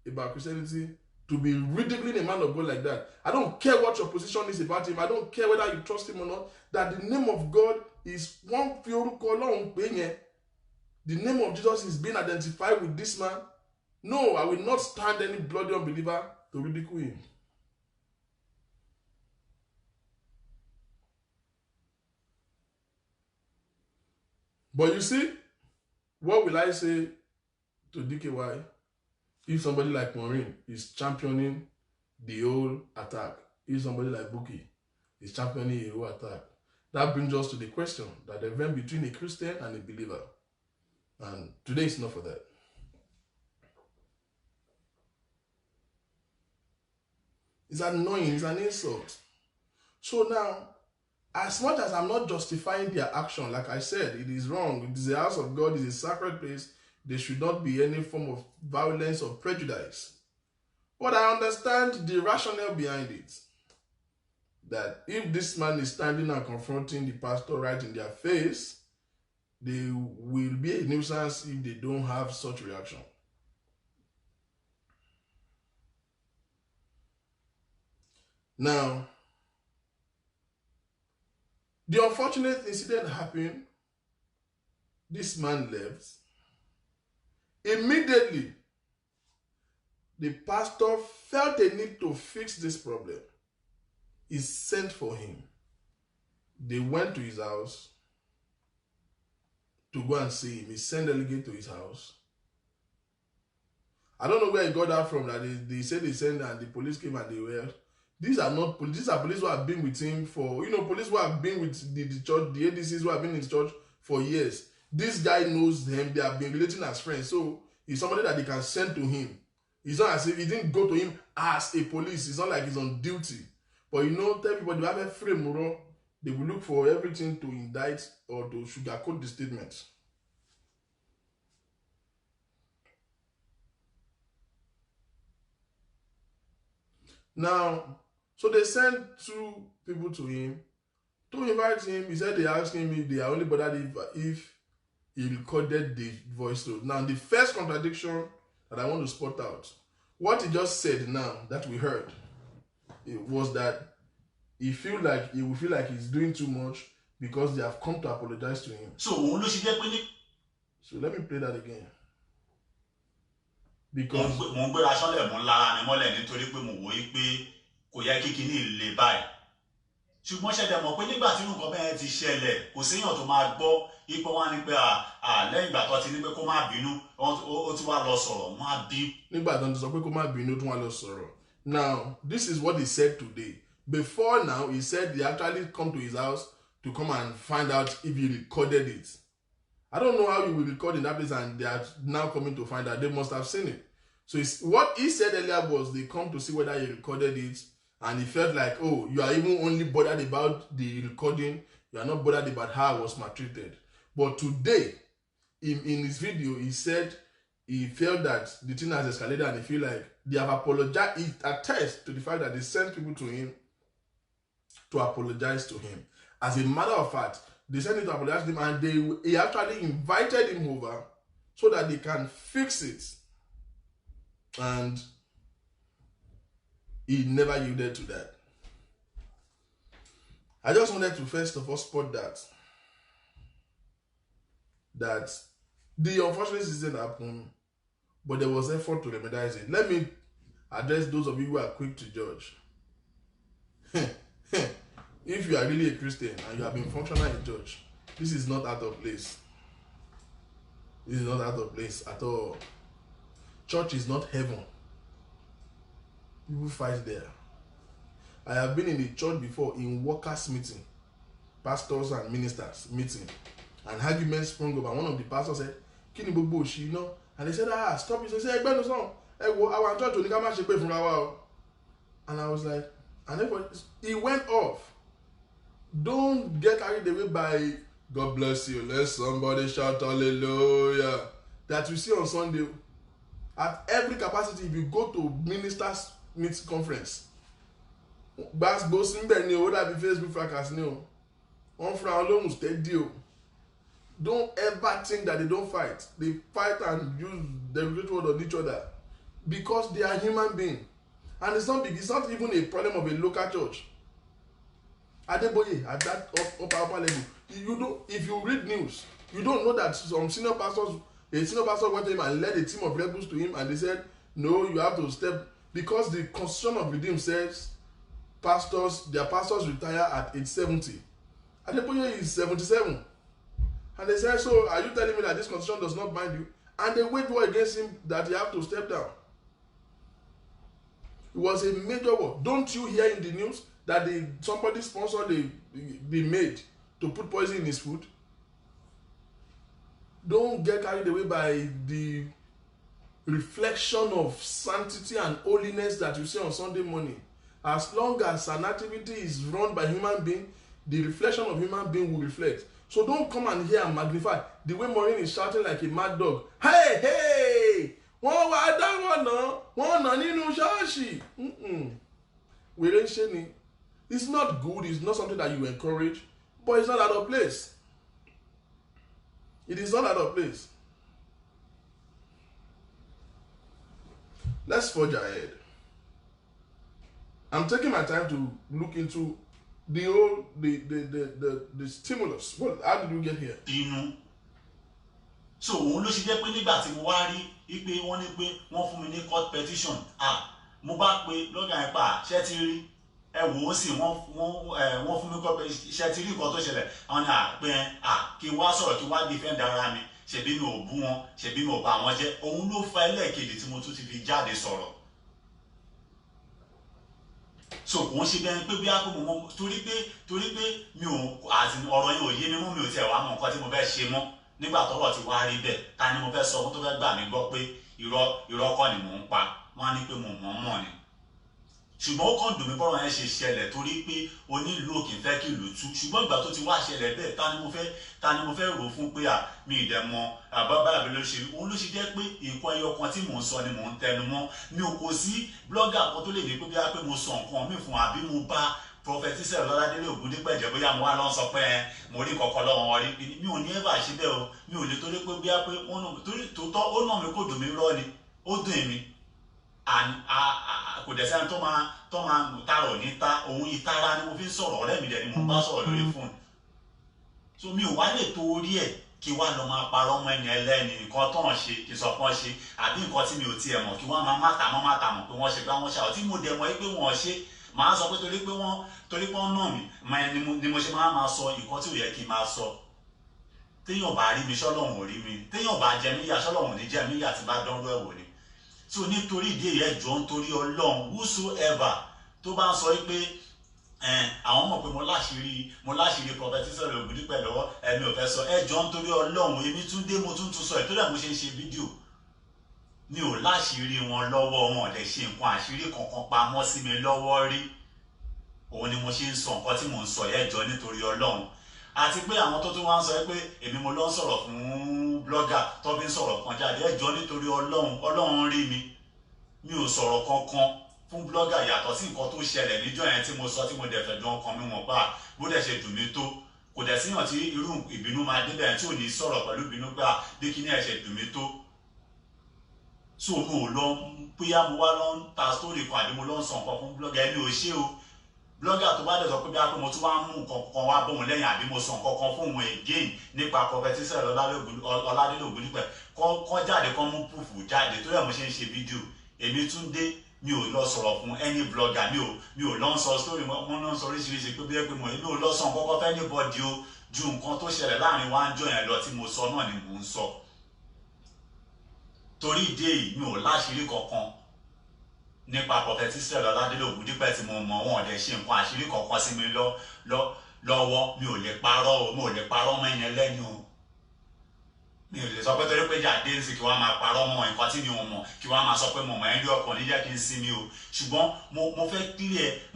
about Christianity to be ridiculing a man of God like that. I don't care what your position is about him. I don't care whether you trust him or not. That the name of God is one pure colon. The name of Jesus is being identified with this man. No, I will not stand any bloody unbeliever to ridicule him. But you see, what will I say to DKY if somebody like Maureen is championing the whole attack? If somebody like Buki is championing the whole attack? That brings us to the question that the event between a Christian and a believer. And today is not for that. It's annoying, it's an insult. So now, as much as I'm not justifying their action, like I said, it is wrong. It is the house of God, it is a sacred place. There should not be any form of violence or prejudice. But I understand the rationale behind it. That if this man is standing and confronting the pastor right in their face, they will be a nuisance if they don't have such reaction. Now, the unfortunate incident happened. This man left. Immediately, the pastor felt a need to fix this problem. He sent for him. They went to his house to go and see him. He sent a delegate to his house. I don't know where he got that from. That they said they sent and the police came and they were. These are not police. These are police who have been with him for, police who have been with the church, the ADCs who have been in his church for years. This guy knows them. They have been relating as friends. So he's somebody that they can send to him. It's not as if he didn't go to him as a police. It's not like he's on duty. But tell everybody, have a free muro, they will look for everything to indict or to sugarcoat the statement. Now, so they sent 2 people to him to invite him. He said they asked him if they are only bothered if he recorded the voice note. Now, the first contradiction that I want to spot out, what he just said now that we heard, it was that he will feel like he's doing too much because they have come to apologize to him. So let me play that again. because mo ń gbéra sọ́lẹ̀ mo ń lára mi mọ́lẹ̀ nítorí pé mo wò ó pé kò yẹ kí kinní lè báyìí ṣùgbọ́n ṣẹ̀dẹ̀ mọ̀ pé nígbà tí nǹkan bẹ́ẹ̀ ti ṣẹlẹ̀ kò séèyàn tó máa gbọ́ ipò wọn ni pé lẹ́yìn ìgbà tó ti ní pé kó má bínú ó ti wá lọ sọ̀rọ̀ wọ́n á bí. nígbà tó ti sọ pé kó má bínú tó wá lọ sọ̀rọ̀. Now this is what he said today. Before now he said they actually come to his house to come and find out if he recorded it. I don't know how you will record in that place and they are now coming to find out. They must have seen it. So what he said earlier was they come to see whether he recorded it, and he felt like, oh, you are even only bothered about the recording, you are not bothered about how I was maltreated. But today, in his video, he said he felt that the thing has escalated and he feel like they have apologized. It attests to the fact that they sent people to him to apologize to him. As a matter of fact, they sent him to apologize to him, and he actually invited him over so that they can fix it. And he never yielded to that. I just wanted to first of all spot that the unfortunate incident happened, but there was effort to remedize it. Let me address those of you who are quick to judge. If you are really a Christian and you have been functional in church, this is not out of place. This is not out of place at all. Church is not heaven. People fight there. I have been in a church before in workers' meeting, pastors and ministers meeting, and arguments sprung up. And one of the pastors said, "Kini gbogbo osi, you know?" And they said, "Stop it." So he said, "Egbe no son. Our church only kama shepe fun rawa." And I was like, and everybody, he went off. Don't get carried away by God bless you. Let somebody shout hallelujah. That you see on Sunday. At every capacity, if you go to ministers' meet conference, Bas Bosimbe ni o that be Facebook fracas ni o. On fra alone steady o. Don't ever think that they don't fight. They fight and use derogatory word on each other because they are human beings. And it's not big. It's not even a problem of a local church. Adeboye at that upper level. If you read news, you don't know that some senior pastors. A senior pastor went to him and led a team of rebels to him, and they said, "No, you have to step," because the Constitution of Redeem says their pastors retire at age 70. Adeboye is 77, and they said, "So are you telling me that this Constitution does not bind you?" And they waged war against him that he have to step down. It was a major war. Don't you hear in the news that somebody sponsored the maid to put poison in his food? Don't get carried away by the reflection of sanctity and holiness that you see on Sunday morning. As long as an activity is run by human being, the reflection of human being will reflect. So don't come and hear and magnify. The way Maureen is shouting like a mad dog. Hey, hey! Wọ́n wá dá wọ́n nà nínú ṣọ́ọ̀ṣì. Wèrè ń ṣe ni. It's not good. It's not something that you encourage. But it's not out of place. It is not out of place. Let's forge ahead. I'm taking my time to look into the stimulus. How did we get here? So òun ló ṣe jẹ́ pé nígbà tí mo wá rí ipe wọ́n ní pé wọ́n fún mi ní court petition. Mo bá pe lọ́gà yẹn pa ṣé ti rí ẹ wò ó sì wọ́n fún mi court petition ṣé ti rí nǹkan tó ṣẹlẹ̀ àwọn ni pé kí n wá sọ̀rọ̀ kí n wá defend ara mi ṣebí mi ò bú wọn ṣebí mi ò bá wọn jẹ́ òun ló fa ẹlẹ́ẹ̀kejì tí mo tún ti fi jáde sọ̀rọ̀. So kò ń ṣe bẹ́ẹ̀ pé bí àpò mo torí pé mi ò ọ̀rọ̀ yẹn ò yé mi mọ́ mi ò tiẹ̀ wá mọ̀ nǹkan tí mo fẹ́ ṣe mọ́ nígbà tọ́rọ̀ ti wá rí bẹ́ẹ̀ ta ni mo fẹ́ sọ fún tó fẹ́ gbà mí gbọ́ pé irọ́ kọ́ ni mò ń pa wọ́n á ní pé mo mọ̀ ni. Ṣùgbọ́n ó kàn dùn mí bọ́rọ̀ yẹn ṣe ṣẹlẹ̀ torí pé onílù ò kì í fẹ́ kí ìlú tú ṣùgbọ́n ìgbà tó ti wá ṣẹlẹ̀ bẹ́ẹ̀ ta ni mo fẹ́ rò fún pé mi ì dẹ̀ mọ bábà mi ló ṣe òun ló ṣe jẹ́ pé nǹkan ẹyọ kan tí mò ń sọ ni mò ń tẹnu mọ́ mi ò kò sí blọ́gà kan tó lè ní pé mo sọ nǹkan mi fún àbí mo bá Prophetess Ọládélé Ògúndípẹ̀jẹ́ bóyá mo wá lọ sọ pé mo rí kọ̀kọ́ lọ́wọ́ rí mi ò ní ẹ̀bà ṣe bẹ́ẹ̀ o mi ò lè torí pé bí wọ́n nà torí tòótọ́ ó nà mí kò dùn mí rọ́ ni ó dùn mí kò dẹ̀ sẹ́ni tó máa tarọ̀ ní ta òun ìtara ni mo fi ń sọ̀rọ̀ ọ̀rẹ́ mi dẹ̀ ni mo bá sọ̀rọ̀ lórí fóònù so mi ò wá lè torí ẹ̀ kí wá lọ máa parọ́ mọ́ ẹni ẹlẹ́ni nǹkan tó ń ṣe ìsọ̀kan ṣe àbí nǹkan tí mi ò tiẹ̀ mọ̀ kí wọ́n máa mátàmọ́ pé wọ́n ṣe gbá wọ́n ṣàwọ̀ tí mo dẹ̀ mọ̀ pé wọ́n ṣe màá sọ pé torí pé wọ́n nà mí ni mo ṣe máa sọ nǹkan tí ò yẹ kí n máa sọ. Téèyàn bá rí mi ṣọ́lọ́hún ò rí mi, téèyàn bá jẹ mí yà ṣọ́lọ́hún ò ní jẹ mí yà tí bá dánwó ẹ̀wò ni. So nítorí ìdí èyí ẹjọ́ nítorí Ọlọ́run whosoever tó bá ń sọ pé àwọn mọ̀ pé mo láṣìírí Prophet Israel Ògúndípẹ̀ lọ́wọ́ ẹ̀mí ò fẹ́ sọ ẹjọ́ nítorí Ọlọ́run èmi tún dé mo tún sọ ìtọ́jú ẹ̀ mo ṣe ń ṣe fídíò mi ò láṣìírí wọn lọ́wọ́ wọn ò dẹ̀ ṣe nǹkan àṣírí kankan pamọ́ sí mi lọ́wọ́ rí òun ni mo ṣe ń sọ nǹkan tí mò ń sọ ẹjọ́ nítorí Ọlọ́run. Àti pé àwọn tó tún wá ń sọ pé èmi mo lọ ń sọ̀rọ̀ fún blogger tó fi ń sọ̀rọ̀ kan jáde ẹjọ́ nítorí Ọlọ́run rí mi ò sọ̀rọ̀ kankan fún blogger yàtọ̀ sí nǹkan tó ṣẹlẹ̀ níjọ́ yẹn tí mo sọ tí mo dẹ̀ fẹ́ dán ọkàn mi wọ̀n pa bó dẹ̀ ṣe dùn mí tó kò dẹ̀ síyàn tí irú ìbínú máa débẹ̀ tí ò ní sọ̀rọ̀ pẹ̀lú ìbínú pé bí kíní ẹ̀ ṣe dùn mí tó. So mo ò lọ bóyá mo wá lọ ń ta story kan àbí mo lọ ń sọ nǹkan fún blogger ẹni ò ṣe o blogger tó bá dẹ̀ sọ pé bí a pé mo tún wá mú nǹkan kan wá bóun lẹ́yìn àbí mo sọ nǹkan kan fún òun again nípa Prophet Israel Ọládélé Ògúndípẹ̀ kọ́ jáde kọ́ mú proof jáde tó yẹ mo ṣe ń ṣe fídíò èmi tún dé mi ò lọ sọ̀rọ̀ fún any blogger mi ò lọ sọ story wọn náà sọ oríṣiríṣi pé bí ẹ pé mi ò lọ sọ nǹkan kan fẹ́ anybody o ju nǹkan tó ṣẹlẹ̀ láàrin wa ń jọ yẹn lọ tí mo sọ náà ni mò ń sọ. Torí ìdí èyí mi ò láṣìírí kankan nípa Prophet Israel Ọládélé Ògúndípẹ̀ tí mo mọ̀ wọn ò dẹ̀ ṣe nǹkan àṣírí kankan sí mi lọ́wọ́ mi ò lè parọ́ mọ́ ẹni ẹlẹ́ni o mi ò lè sọ pé torí pé jáde ń sì kí wọ́n máa parọ́ mọ́ nǹkan tí mi ò mọ̀ kí wọ́n máa sọ pé mo mọ̀ ẹ́ rí ọkàn níjẹ́ kí n sinmi o ṣùgbọ́n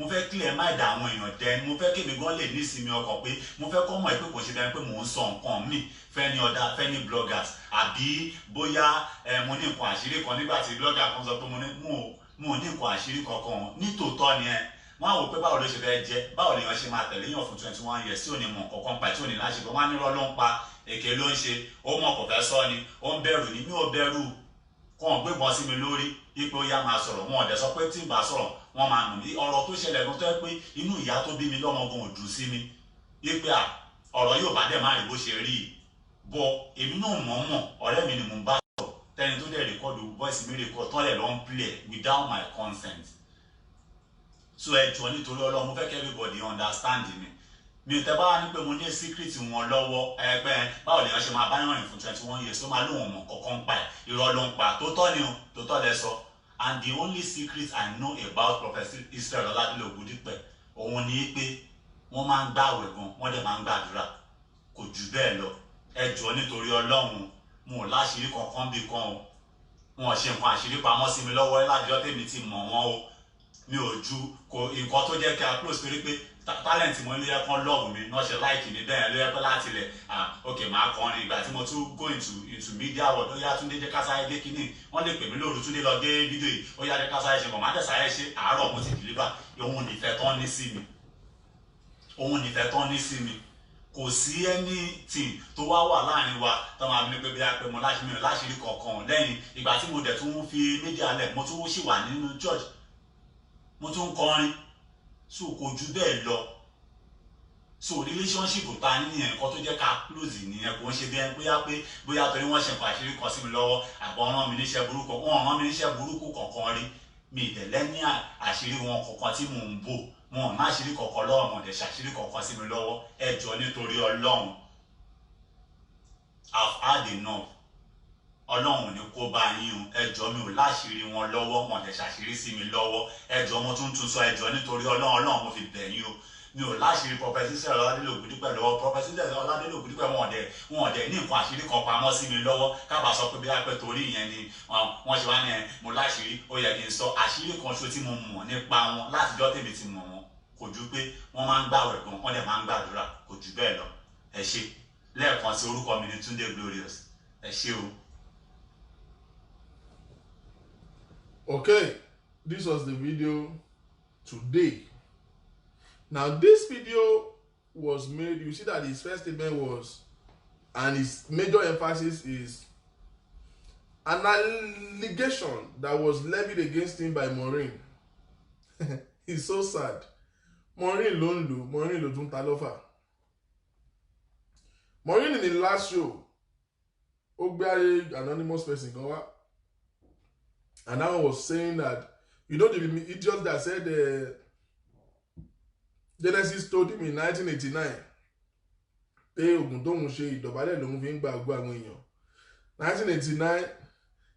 mo fẹ́ clear má dà àwọn èèyàn dẹni mo fẹ́ kémi gan lè ní ìsinmi ọkàn pé mo fẹ́ kọ́ mọ̀ pé kò ṣe bẹ́ẹ̀ pé mò ń sọ nǹkan mi fẹ́ni bloggers àbí bóyá mo ní nǹkan àṣírí kan nígbà tí blogger kan sọ pé mo ní nǹkan àṣírí kankan nítòótọ́ ni wọ́n á wò pé báwo ló ṣe fẹ́ jẹ́ báwo lèèyàn ṣe máa tẹ̀lé yàn fún 21 years tí ò ní mọ̀ kankan pa tí ò ní láṣẹ wọ́n á ní irọ́ ló ń pa èké ló ń ṣe ó mọ̀ kò fẹ́ sọ ni ó ń bẹ̀rù ni mi ò bẹ̀rù kó wọn gbébọn sí mi lórí ipò ya máa sọ̀rọ̀ wọn ò dẹ̀ sọ pé tí ì bá sọ̀rọ̀ wọn máa nù mí ọ̀rọ̀ tó ṣẹlẹ̀ gan tó yẹ pé inú ìyá tó bí mi lọ́mọ gan ò dùn sí mi ipe ọ̀rọ̀ yóò bá dẹ̀ má rí bó ṣe rí i bọ̀ èmi náà mọ̀ ọ̀rẹ́ mi ni mò ń bá sọ̀rọ̀ tẹni tó dẹ̀ rìkọ́dù voice mi rìkọ́dù tán lẹ̀ lọ́ ń play without my consent. So ẹ jọ̀ọ́ nítorí Ọlọ́run mo fẹ́ kí everybody understand mi ò tẹ́ bá wá ní pé mo ní secret wọn lọ́wọ́ ẹgbẹ́ báwo lèèyàn ṣe máa bá yàn rìn fún 21 years tó máa lóun mọ̀ kankan pa ẹ̀ irọ́ ló ń pa tó tọ́ ni o tó tọ́ lẹ sọ. And the only secret I know about Prophet Israel Ọládélé Ògúndípẹ̀ òun ni pé wọ́n máa ń gbààwẹ̀ gan wọ́n dẹ̀ máa ń gbàdúrà kò jù bẹ́ẹ̀ lọ ẹ jọ̀ọ́ nítorí Ọlọ́run mo ò láṣìírí kankan bí kan o wọn ò ṣe nǹkan àṣírí pamọ́ sí mi lọ́wọ́ lájọ́ tèmi ti mọ̀ wọ́n o mi ò ju nǹkan tó jẹ́ kí a close torí pé talent mo ló yẹ kán love mi náà ṣe like mi bẹ́ẹ̀ ló yẹ pé láti ilẹ̀ ok màá kọrin ìgbà tí mo tún go into media world ó yá Túndé jẹ́ kásáyé dé kínní wọ́n lè pè mí lóru Túndé lọ dé fídíò yìí ó yá jẹ́ kásáyé ṣe mọ̀ má tẹ̀sáyé ṣe àárọ̀ mo ti deliver òun nífẹ̀ẹ́ tán ní sí mi kò sí anything tó wà láàrin wa tó máa ní pé bí a pé mo láṣìírí kankan lẹ́yìn ìgbà tí mo dẹ̀ tún fi media lẹ̀ mo tún ṣì wà nínú church mo tún kọrin so kò ju bẹ́ẹ̀ lọ so relationship ta ní nìyẹn nǹkan tó jẹ́ ká close nìyẹn kò ń ṣe bóyá torí wọ́n ṣe nǹkan àṣírí kan sí mi lọ́wọ́ àbọ̀ rán mi níṣẹ́ burúkú wọ́n rán mi níṣẹ́ burúkú kankan rí mi ìdẹ̀lẹ́ ní àṣírí wọn kankan tí mò ń bò wọn ò má àṣírí kankan lọ́wọ́ wọn dẹ̀ ṣàṣírí kankan sí mi lọ́wọ́ ẹ jọ̀ọ́ nítorí Ọlọ́run I've had enough Ọlọ́run ní kó bá yín o ẹ jọ̀ọ́ mi ò láṣìírí wọn lọ́wọ́ wọn dẹ̀ ṣàṣírí sí mi lọ́wọ́ ẹ jọ̀ọ́ mo tún sọ ẹ jọ̀ọ́ nítorí Ọlọ́run mo fi bẹ̀ yín o mi ò láṣìírí Prophet Israel Ọládélé Ògúndípẹ̀ lọ́wọ́ Prophet Israel Ọládélé Ògúndípẹ̀ wọn dẹ̀ ní nǹkan àṣírí kan pamọ́ sí mi lọ́wọ́ kábà sọ pé bí a pẹ́ torí ìyẹn ni wọ́n ṣe wá ní mo láṣìírí ó yẹ kí n sọ àṣírí kan ṣo tí mo mọ̀ nípa wọn látijọ́ tèmi ti mọ̀ wọn kò ju pé wọ́n máa ń gbààwẹ̀ gan wọ́n dẹ̀ máa ń gbàdúrà kò jù bẹ́ẹ̀ lọ ẹ ṣé lẹ́ẹ̀kan sí orúkọ mi ní Túndé Glorious ẹ ṣé o. Okay, this was the video today. Now this video was made, you see that his first statement was, and his major emphasis is an allegation that was levied against him by Maureen. It's so sad. Maureen ló ń lò, Maureen ló tún ta lọ́fà. Maureen in the last show, Ogbe anonymous person kan wá, and that one was saying that, you know, the idiot that said Genesis told him in 1989 pé oògùn tóun ṣe ìdọ̀bálẹ̀ lòun fi ń gba àgbo àwọn èèyàn. 1989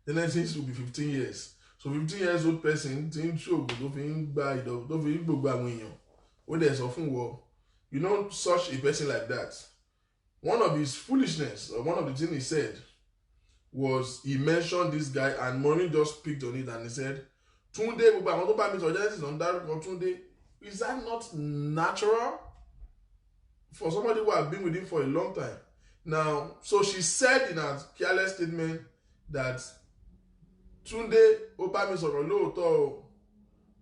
Genesis will be 15 years. So 15 years old person ti ń ṣoògùn tó fi ń gba tó fi ń gbogbo àwọn èèyàn. Ó dẹ̀ sọ fún wọ, you know, such a person like that, one of his foolishness, or one of the things he said was, he mentioned this guy and Maureen just picked on it and he said, Tunde, gbogbo àwọn tó bá mi sọ Genesis on dárúkọ Tunde. Is that not natural for somebody who has been with him for a long time? Now, so she said in her careless statement that Tunde ó bá mi sọ̀rọ̀ lóòótọ́,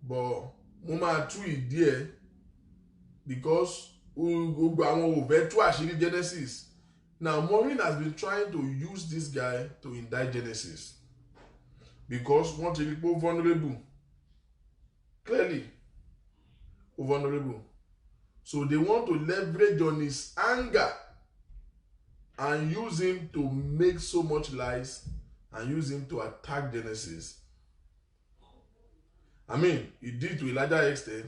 but mo máa tú ìdí ẹ̀ because gbogbo àwọn ò fẹ́ tú àṣírí Genesis. Now, Maureen has been trying to use this guy to indict Genesis because wọ́n ti rí pé ó vulnerable, clearly vulnerable. So they want to leverage on his anger and use him to make so much lies and use him to attack Genesis. I mean, he did to a larger extent,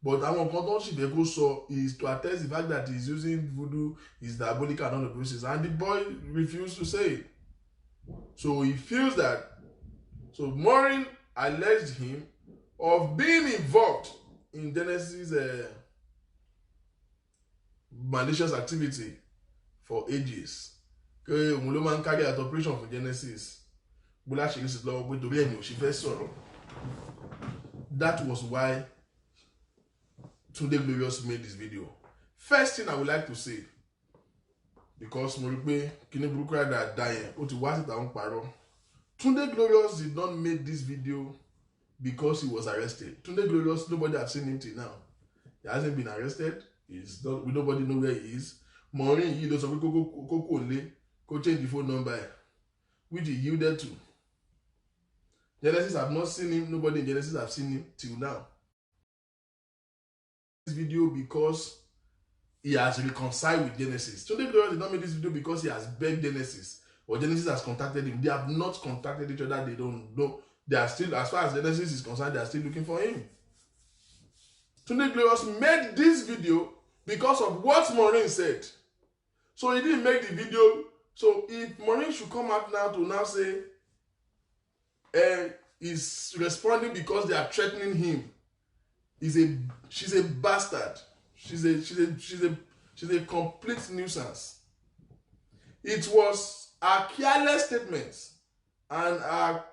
but àwọn kan tó ń ṣìbẹ̀ kó sọ is to attest the fact that he's using voodoo, is diabolical and all the process, and the boy refused to say it. So he feels that, so Maureen alleged him of being involved in Genesis malicious activity for ages. Òun ló máa ń carry out operation for Genesis. Bọ́lá ṣe sí lọ́wọ́ pé torí ẹ̀yìn ò ṣe fẹ́ sọ̀rọ̀. That was why Tunde Glorious made this video. First thing I would like to say, because mo rí pé kíní burúkú rádà dá yẹn, ó ti wá síta ń parọ́. Tunde Glorious did not make this video because he was arrested. Tunde Glorious, nobody has seen him till now. He hasn't been arrested. He's not, nobody know where he is. Maureen, he does something go change the phone number, which he yielded to. Genesis have not seen him. Nobody in Genesis have seen him till now. This video because he has reconciled with Genesis. Tunde Glorious did not make this video because he has begged Genesis or Genesis has contacted him. They have not contacted each other. They don't know. They are still, as far as Genesis is concerned, they are still looking for him. Tunde Glorious made this video because of what Maureen said. So he didn't make the video. So if Maureen should come out now to now say he's responding because they are threatening him, she's a bastard. She's a complete nuisance. It was a careless statement and a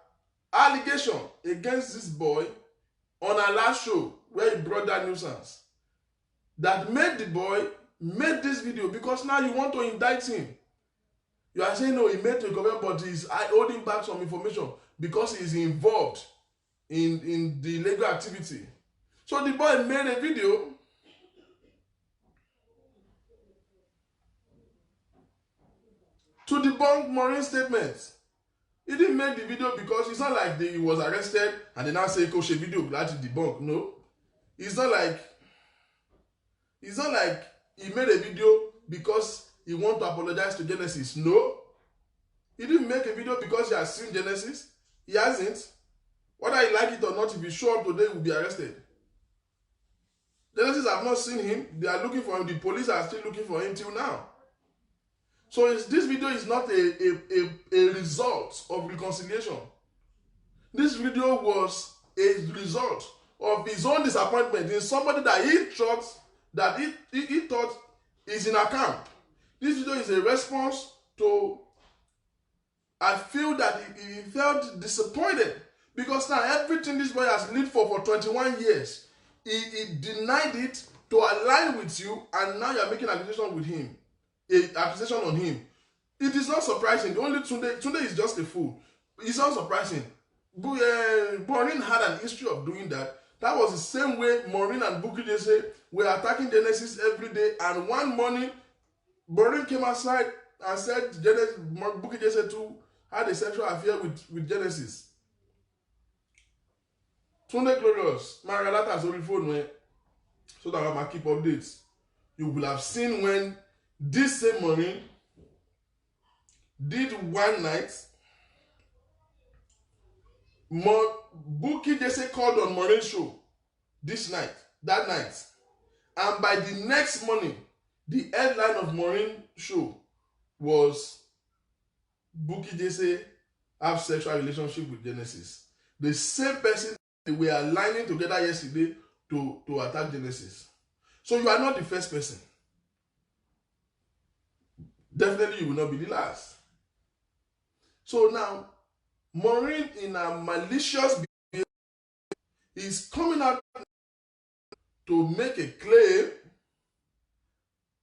allegation against this boy on our last show where he brought that nuisance that made the boy make this video, because now you want to indict him. You are saying no, he made to a government, but he's holding back some information because he's involved in the illegal activity. So the boy made a video to debunk Maureen's statements. He didn't make the video because it's not like he was arrested and they now say Coach video glad to debunk. No. It's not like he made a video because he wants to apologize to Genesis. No. He didn't make a video because he has seen Genesis. He hasn't. Whether he like it or not, if he show up today, he will be arrested. Genesis have not seen him. They are looking for him. The police are still looking for him till now. So this video is not a result of reconciliation. This video was a result of his own disappointment in somebody that he thought is in a camp. This video is a response to, I feel that he felt disappointed because now everything this boy has lived for 21 years, he denied it to align with you, and now you're making an accusation with him. Accusation on him. It is not surprising. Only Tunde is just a fool. It's not surprising. Maureen had an history of doing that. That was the same way Maureen and Bukky Jesse were attacking Genesis every day. And one morning, Maureen came outside and said Bukky Jesse too had a sexual affair with Genesis. Tunde Glorious, my relator has only phone so that I might keep updates. You will have seen when this same Maureen did one night. Bukky Jesse called on Maureen's show that night. And by the next morning, the headline of Maureen's show was Bukky Jesse have sexual relationship with Genesis. The same person they were aligning together yesterday to attack Genesis. So you are not the first person. Definitely you will not be the last. So now, Maureen, in a malicious behavior, is coming out to make a claim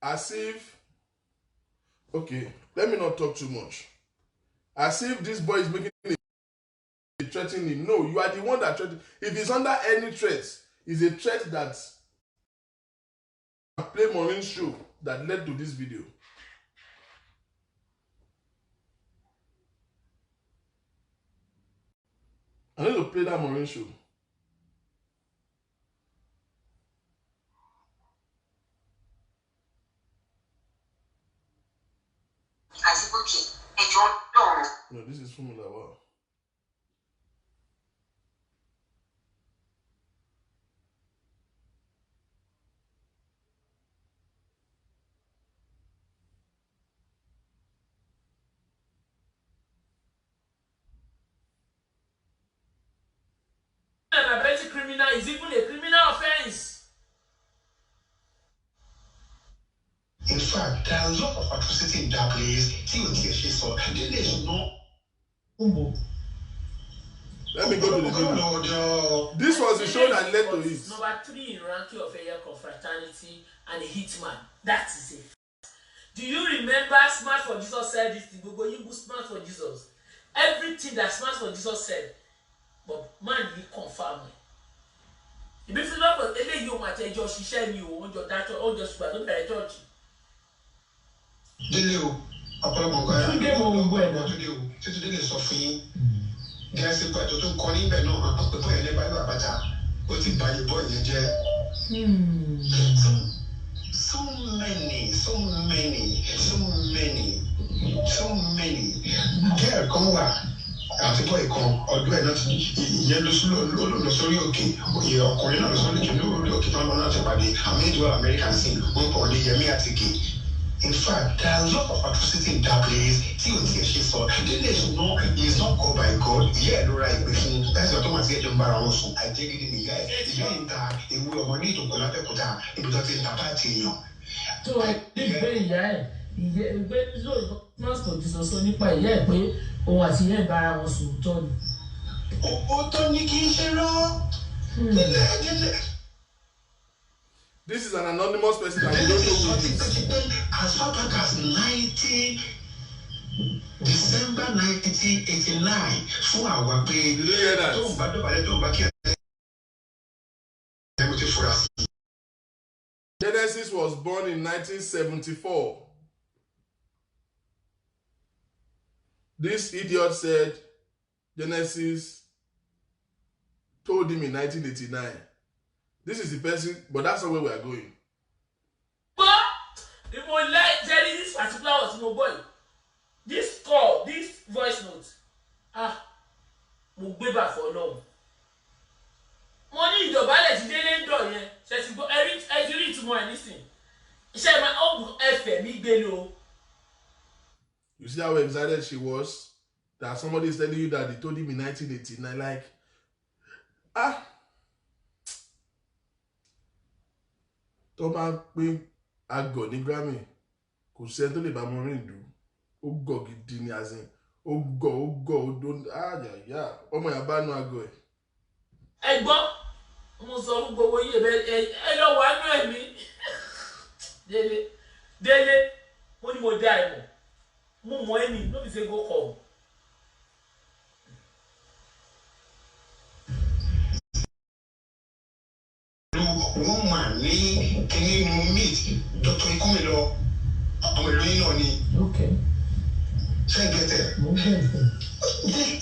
as if, okay, let me not talk too much. As if this boy is making a threatening. No, you are the one that threatened. If he's under any threat, it's a threat that play Maureen's show that led to this video. I need to play that Maureen show. No, this is Formula Wow. An abetting criminal is even a criminal offense. In fact, there are a lot of atrocity in that place. Let me go to the video. This was the show that led to it. Number 3 in ranking of a year confraternity and a hitman. That is it. Do you remember Smart for Jesus said this thing? Go you Smart for Jesus. Everything that Smart for Jesus said, but man, he confirmed it. If you not any you might just share you on your data or just by the church. There's a part of calling but no, the boy never but what it by the boy so many. There, come over. Àti boy kan ọdún ẹ̀ náà ti ìyẹn lọ sórí òkè òye ọkùnrin náà lọ sórí òkè lórí òkè tó ń lọ náà ti pàdé àmì ìdúró American scene wọ́n pọ̀ ní Yẹmí Àtìkè. In fact, there are a lot of atrocity in that place. He is not called by God. Yeah, no right. That's what Thomas said. I take it in the guy. If we are money to pull up a quota, it was in the party. So, Master Jesus only by yeah, or as he had by our son. Oh, Tony Kishiro. This is an anonymous person that we don't know who it is. As far back as December 1989, for our pay. Did you hear that? Genesis was born in 1974. This idiot said Genesis told him in 1989. This is the person, but that's not where we are going. But if we like Jerry, this particular was no boy. This call, this voice note, we'll be back for long. Money in the ballet, they didn't do it. Says go every read tomorrow and listen. Say my own FM, below. You see how excited she was that somebody is telling you that they told him in 1989, like, tó bá pín àgọ̀ ní Grammy kò sẹ́ni tó lè bá Maureen dù ó gọ̀ gidi ni azin ó gọ̀ ó dó àyàyà ọmọ yà bá nu àgọ̀ ẹ̀. Ẹ gbọ́ mo sọ fún gbogbo yìí ẹ lọ wà nú ẹ̀mí délé mo ní mo dá ẹ̀ mọ̀ mo mọ̀ ẹ́ mi no be say go come. Woman ní kíní mo meet Dr. Ikumilo ọmọ ìlú náà ni. Okay. Ṣé ẹ gẹ́tẹ̀?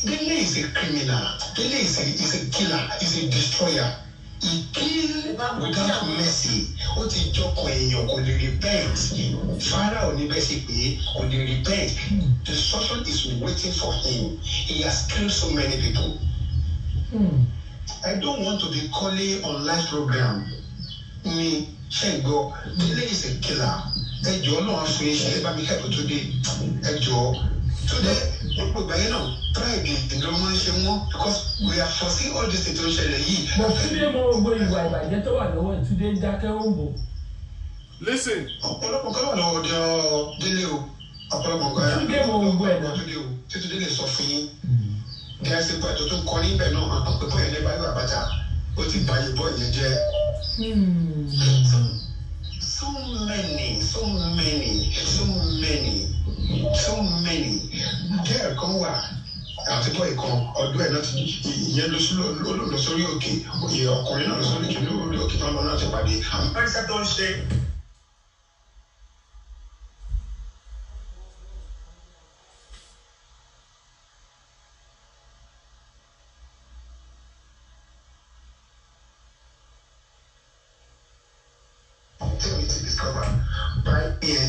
Dele is a criminal. Dele is a killer. Is a destroyer. He killed without mercy. Ó ti jókòó èèyàn kò lè repent. Pharaoh ní bẹ́ẹ̀ sì pé kò lè repent. Destruction is waiting for him. He has killed so many people. I don't want to be calling on live program. Me, Shengo, Dele is a killer. Ẹjọ́ náà fún iṣẹ́ bá mi help today. Ẹjọ́. Today, you know, try again. Don't want to more because we are foreseeing all this situation. But today, more going by get over the way today, Jack Rombo. Listen. Today is suffering. There's a part to calling but no, I'm going to never better. What if by your boy, so many. There, come on. Àti bọ́ ìkan ọdún ẹ̀ náà ti ìyẹn lọ sórí òkè òye ọkùnrin náà lọ sórí òkè lórí òkè náà lọ́nà ti pàdé. Àwọn pẹ́ẹ́sì tó ń ṣe. Tell me to discover by ear.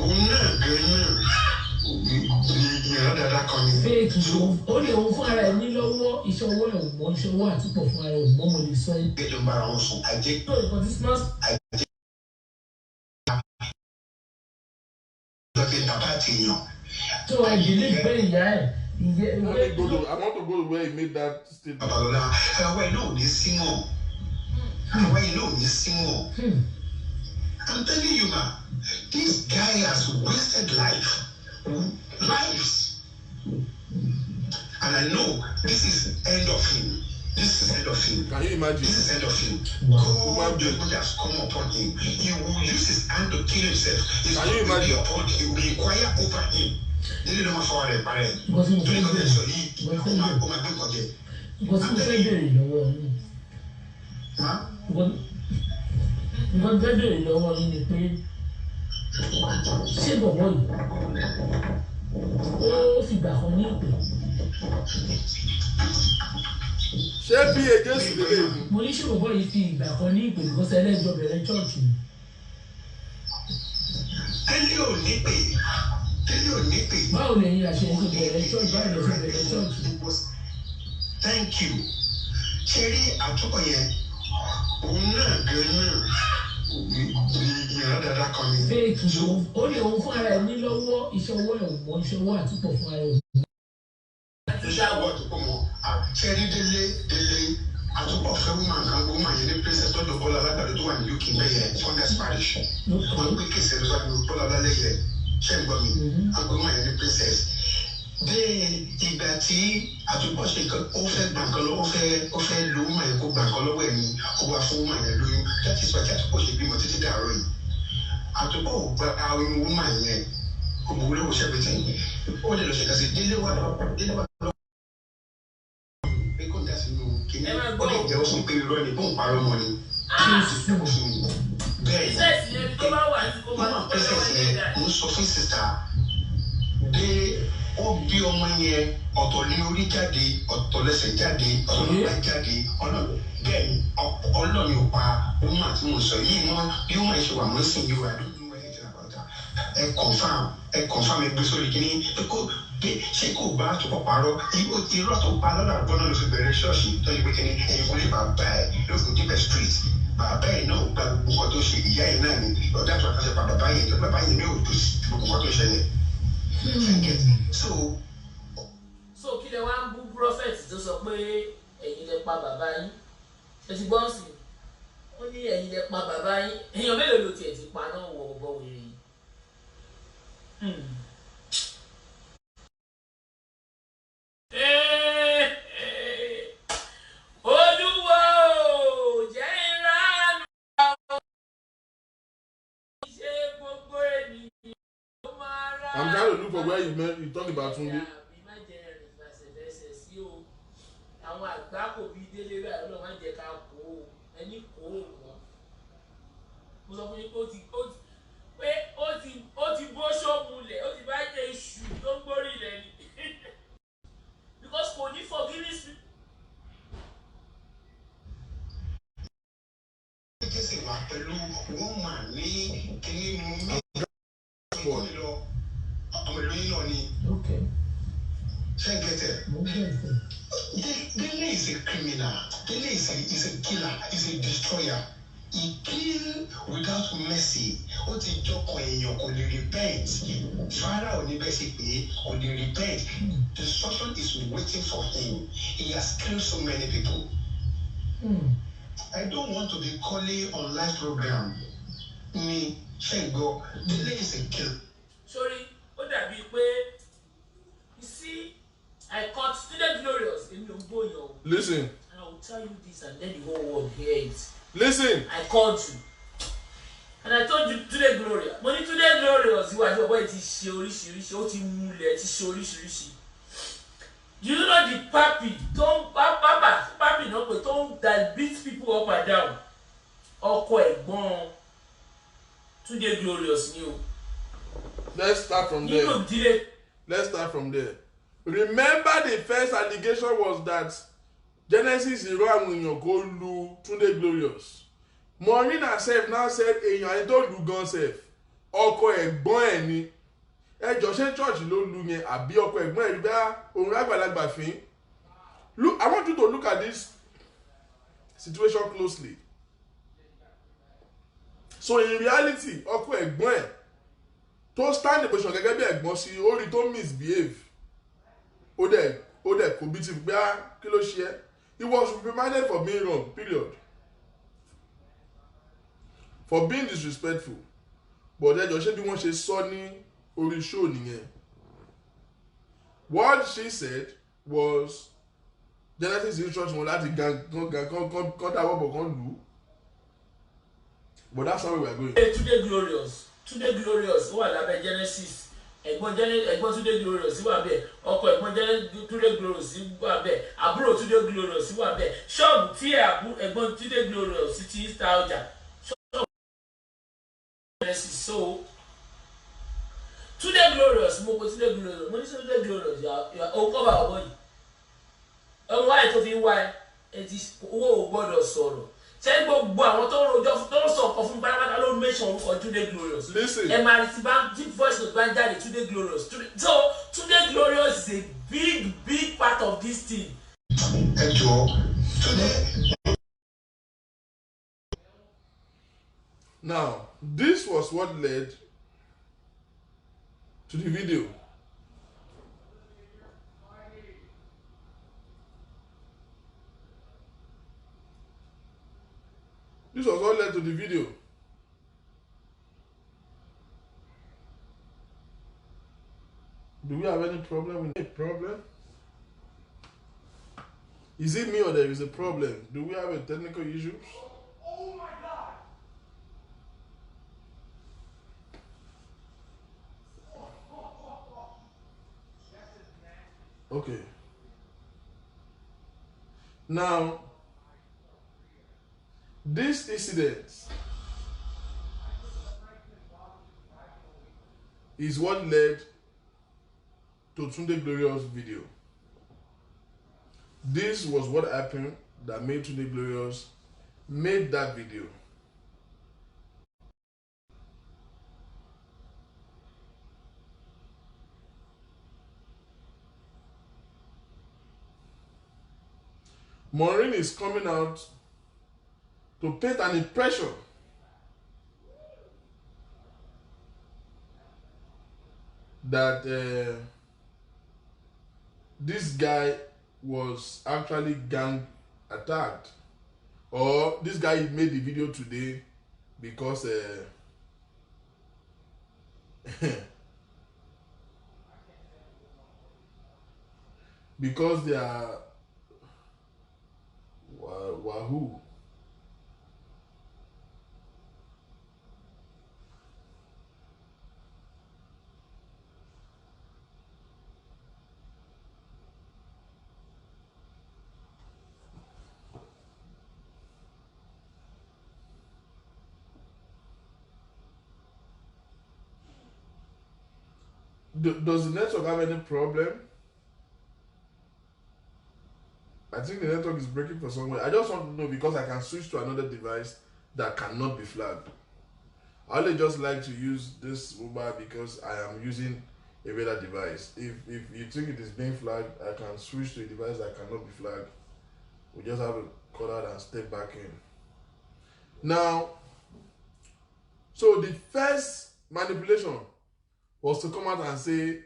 Òun náà gan-an fake ó lè òun fún ara ẹ ní lọ́wọ́ iṣẹ́ owó ẹ̀ mọ́ iṣẹ́ owó àtúpọ̀ fún ara ẹ̀ mọ́ mo lè sọ ẹ́. Ẹjọ́ bára wọn sùn àjẹ́. tó ìkọ́ tí smart. Lọ́kẹ́ bàbá àti èèyàn. tó ìdílé gbé ìyá ẹ̀. I want to go to where he made that statement. Babalọlá àwọn ẹ̀ náà ò ní sí mọ́. Àwọn ẹ̀ náà ò ní sí mọ́. I'm telling you, man, this guy has wasted lives. And I know this is end of him. Can you imagine? This is end of him. God judgment has come upon him. He will use his hand to kill himself. His Can you imagine? Upon him. He will inquire over him. Délé ló máa fọwọ́ rẹ̀ parẹ́. Torí kò tẹ̀ sọ yìí, ó máa gbé kọjẹ́. Nǹkan tí mo fẹ́ bèrè lọ́wọ́ yín. Nǹkan tí mo fẹ́ bèrè lọ́wọ́ yín ni pé ṣé bọ̀bọ̀ yìí ó fìgbà kan ní ìpè. Ṣé bí Jésù lè lè mú? Mo ní ṣé bọ̀bọ̀ yìí fi ìgbà kan ní ìpè because ẹlẹ́jọ́ bẹ̀rẹ̀ chọ́ọ̀chì ni. Tẹ́lẹ̀ ò ní pè. Báwo lè yín àṣẹ ìṣe bẹ̀rẹ̀ chọ́ọ̀chì? Báwo lè ṣe bẹ̀rẹ̀ chọ́ọ̀chì? Thank you. Ṣé rí àtúkọ̀ yẹn? Òun náà gan-an ìran dáadáa kan ni. Fake ó lè òun fún ara ẹ ní lọ́wọ́ iṣẹ́ owó ẹ̀ mọ́ iṣẹ́ owó àtúpọ̀ fún ara ẹ̀. Iṣẹ́ àwọ̀ àtúpọ̀ mọ́ ṣé rí délé àtúpọ̀ fẹ́ woman kan gbọ́ woman yẹn ní princess tó dọ̀bọ́lá alágbàdo tó wà ní UK bẹ́yẹ Founders Parish. Wọ́n gbé kèsì ẹ̀rọ sábà bọ́lá alálẹ́yẹ ṣé ń gbọ́ mi àgbọ̀ woman yẹn ní princess. Dé ìgbà tí àtúpọ̀ ṣe kan ó fẹ́ gbà kan lọ́wọ́ ó fẹ́ lo woman yẹn kó gbà kan lọ́wọ́ ẹ̀ ní ó wá fún woman yẹn lóyún that is why àtúpọ̀ ṣe bímọ títí dàárọ̀ yìí. Àtúpọ̀ ò gba àwọn woman yẹn kò mọ̀ wúlò ṣẹ́gbẹ̀tẹ̀ ó lè lọ ṣe kàṣe délé wa lọ. Ó lè jẹ́ oṣù pé irọ́ ni bóun parọ́ mọ́ ni. Bẹ́ẹ̀ ni mama princess yẹn mo sọ fún sista dé ó bí ọmọ yẹn ọ̀tọ̀ ní orí jáde ọ̀tọ̀ lẹ́sẹ̀ jáde ọ̀tọ̀ lọ́pàá jáde bẹ́ẹ̀ ni ọlọ́ọ̀ni ò pa ohun àti mo sọ yìí mọ́ bí wọ́n ṣe wà mọ́ sí yìí wà lóyún wẹ́ẹ́ ti nàbàtà ẹ confam ẹ gbé sórí kìíní ṣé kò bá àtúpọ̀ parọ́ irọ́ tó pa lọ́dọ̀ àgbọ̀n náà ló fi bẹ̀rẹ̀ ṣọ́ọ̀ṣì tó yẹ pé kìíní ẹ̀yìn fún lè bàbá ẹ̀ lóògùn dípẹ̀ street bàbá ẹ̀ náà gba gbogbo nǹkan tó ṣe ìyá ẹ̀ náà ni ọ̀dà tó àtàṣe pa bàbá yẹn tó bàbá yẹn ní òjò sí gbogbo nǹkan tó ṣẹlẹ̀. So kí lẹ wá ń bú prophet tó sọ pé ẹ̀yin lẹ pa bàbá yín ẹ ti gbọ́n sí ó ní ẹ̀yin lẹ pa bàbá yín èèyàn mélòó ló tiẹ̀ ti pa náà wọ̀ ọ̀bọ̀ wèrè yìí. Olúwo jẹ́ ìránù àwọn ṣe gbogbo ènìyàn ló máa rà. I'm trying to look for where you talk about Tunde. Àwọn àgbà kò bí délé rẹ̀ ọlọ́run máa ń jẹ́ ká kó o ẹni kó o wọ́n. Mo sọ fún yín pé ó ti bó ṣọ́ọ̀mù lẹ̀ ó ti bá jẹ́ iṣu tó ń gbórí ilẹ̀ ni because kò ní forgiveness. Can't get it. Dele is a criminal. Dele is a killer. Is a destroyer. He kill without mercy. What is your coin? Only repent. Father only basically only repent. Destruction is waiting for him. He has killed so many people. I don't want to be calling on live program. Me, thank God. Dele is a killer. Sorry, ó dàbí pé you see, I caught Student Glorious in Yomboyo. Listen. And I will tell you this and then the whole world hear it. Listen. I called you. And I told you Today Glorious. Money Today Glorious, you are your boy, it is oríṣiríṣi, ó ti múlẹ̀, it is oríṣiríṣi. Do you know the papi? Papi no pé don't that beat people up and down. Ọkọ ẹ̀gbọ́n Today Glorious ni o. Let's start from there. Let's start from there. Remember the first allegation was that Genesis ìró àwọn èèyàn kò lu Tunde Glorious. Maureen herself now said èèyàn ẹni tó lu gan sef ọkọ ẹ̀gbọ́n ẹ̀ ni. Ẹjọ́ ṣé church ló lu yẹn àbí ọkọ ẹ̀gbọ́n ẹ̀ rí bá òun àgbàlagbà fín. Look, I want you to look at this situation closely. So in reality ọkọ ẹ̀gbọ́n ẹ̀ tó stand the position gẹ́gẹ́ bí ẹ̀gbọ́n sí orí tó misbehave ó dẹ̀ kò bí ti gbé kí ló ṣe é. He was reprimanded for being wrong, period. For being disrespectful. But ẹjọ́ ṣé bí wọ́n ṣe sọ ní orí show nìyẹn. What she said was Genesis instruction wọn láti gan táwọn bọ̀ kan lù ú. But that's how we are going. Today Glorious ó wà lábẹ́ Genesis. Ẹ̀gbọ́n Today Glorious wà bẹ́ẹ̀. Ọkọ ẹ̀gbọ́n Today Glorious wà bẹ́ẹ̀. Àbúrò Today Glorious wà bẹ́ẹ̀. Ṣọ́ọ̀bù tí ẹ̀gbọ́n Today Glorious ti ń ta ọjà. Ṣọ́ọ̀bù Genesis. So Today Glorious mo ní Today Glorious ó kọ́ bá ọmọ yìí. Ọmọ wáyé tó fi ń wá ẹ ti owó ò gbọ́dọ̀ sọ̀rọ̀. Ṣé gbogbo àwọn tó ń rojọ́ tó ń sọ ọkọ̀ fún pátápátá ló ń mention orúkọ Today Glorious. Listen. Ẹ máa rí ti bá deep voice note bá ń jáde Today Glorious. So Today Glorious is a big part of this thing. Ẹ jọ̀ọ́ today. Now, this was what led to the video. This was what led to the video. Do we have any problem with a problem? Is it me or there is a problem? Do we have a technical issue? Oh my God! Okay. Now, this incident is what led to Tunde Glorious video. This was what happened that made Tunde Glorious made that video. Maureen is coming out to paint an impression that this guy was actually gang attacked, or this guy made the video today because because they are wahoo. Does the network have any problem? I think the network is breaking for somewhere. I just want to know because I can switch to another device that cannot be flagged. I only just like to use this mobile because I am using a better device. If you think it is being flagged, I can switch to a device that cannot be flagged. We just have to cut out and step back in. Now, so the first manipulation was to come out and say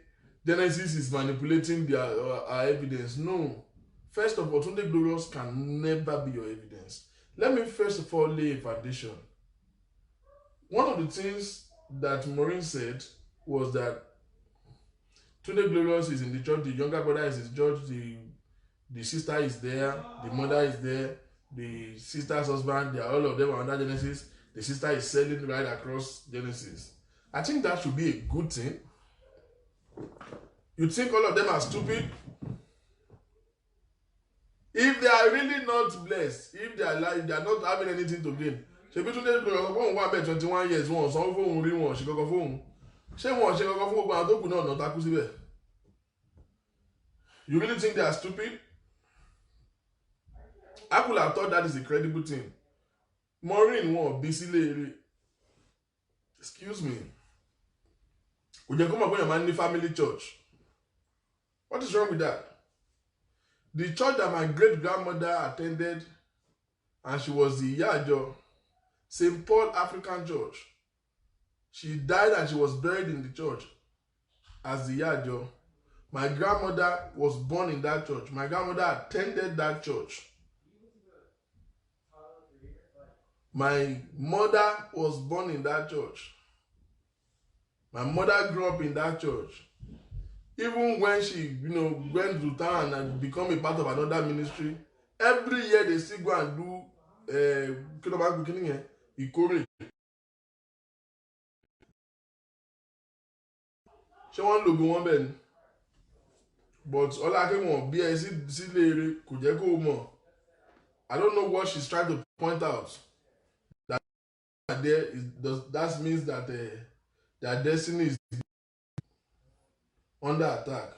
Genesis is manipulating their our evidence. No. First of all, Tunde Glorious can never be your evidence. Let me first of all lay a foundation. One of the things that Maureen said was that Tunde Glorious is in the church, the younger brother is in the church, the sister is there, the mother is there, the sister's husband, they are all of them under Genesis. The sister is selling right across Genesis. I think that should be a good thing. You think all of them are stupid? If they are really not blessed, if they are not having anything to gain, ṣebí Túndé lọ fóun wà bẹ́ẹ̀ 21 years wọn sanwó fóun rí wọn ṣe kankan fóun ṣé wọn ṣe kankan fún gbogbo àwọn tó kù náà takú síbẹ̀? You really think they are stupid? I could have thought that is a credible thing. Maureen wọn bí sílé eré. Excuse me. Kò jẹ́ kó mọ̀ pé èèyàn máa ń ní family church. What is wrong with that? The church that my great-grandmother attended, and she was the Iyajo, St. Paul African Church. She died and she was buried in the church as the Iyajo. My grandmother was born in that church. My grandmother attended that church. My mother was born in that church. My mother grew up in that church. Even when she, went to town and become a part of another ministry, every year they still go and do ìkórè. Ṣé wọ́n lògùn wọn bẹ́ẹ̀ ni? But Ọlákẹ́wọ̀n bí ẹ sílé eré kò jẹ́ kó mọ̀. I don't know what she's trying to point out. That means that their destiny is under attack.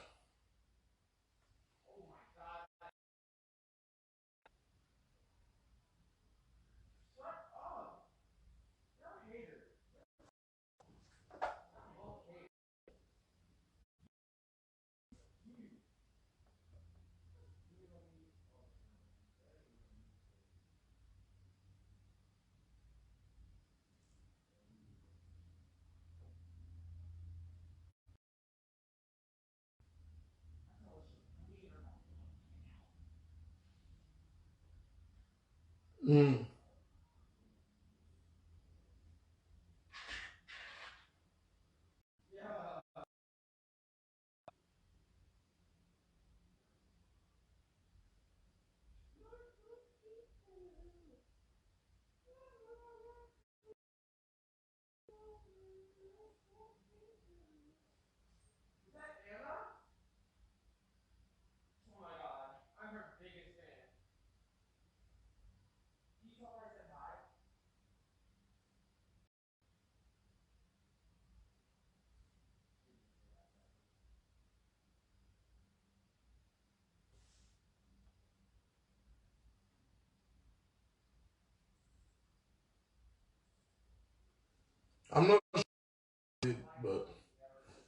I'm not sure, but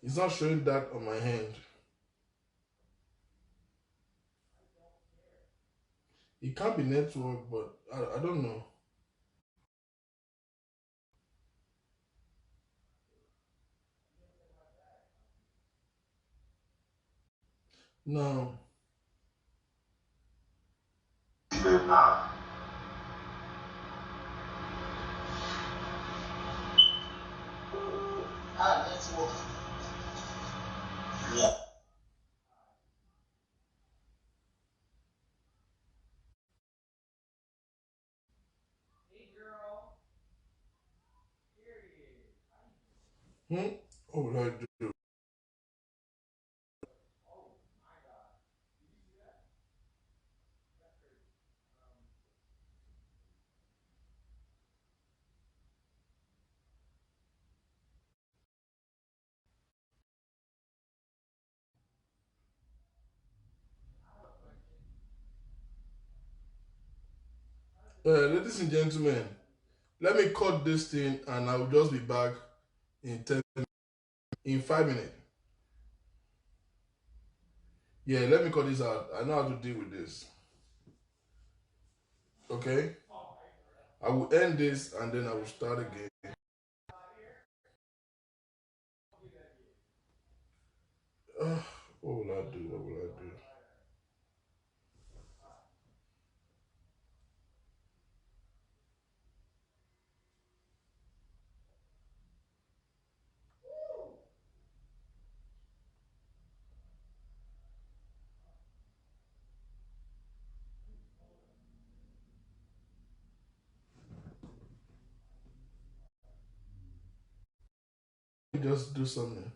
it's not showing that on my hand. It can't be network, but I don't know. No. Network. Oh, Lord. Ladies and gentlemen, let me cut this thing and I will just be back in 5 minutes. Yeah, let me cut this out. I know how to deal with this. Okay? I will end this and then I will start again. What will I do? What will I do? Just do something.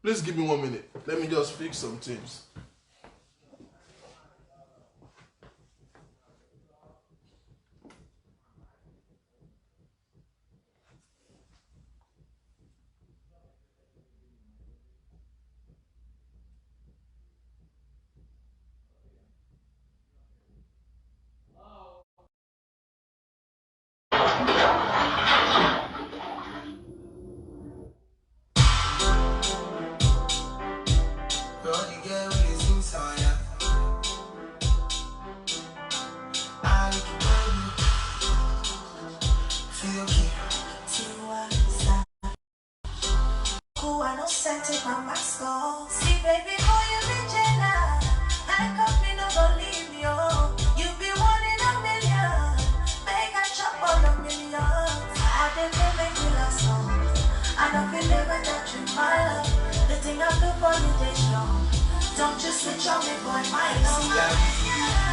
Please give me 1 minute. Let me just fix some things. Don't just switch on me, boy, my love.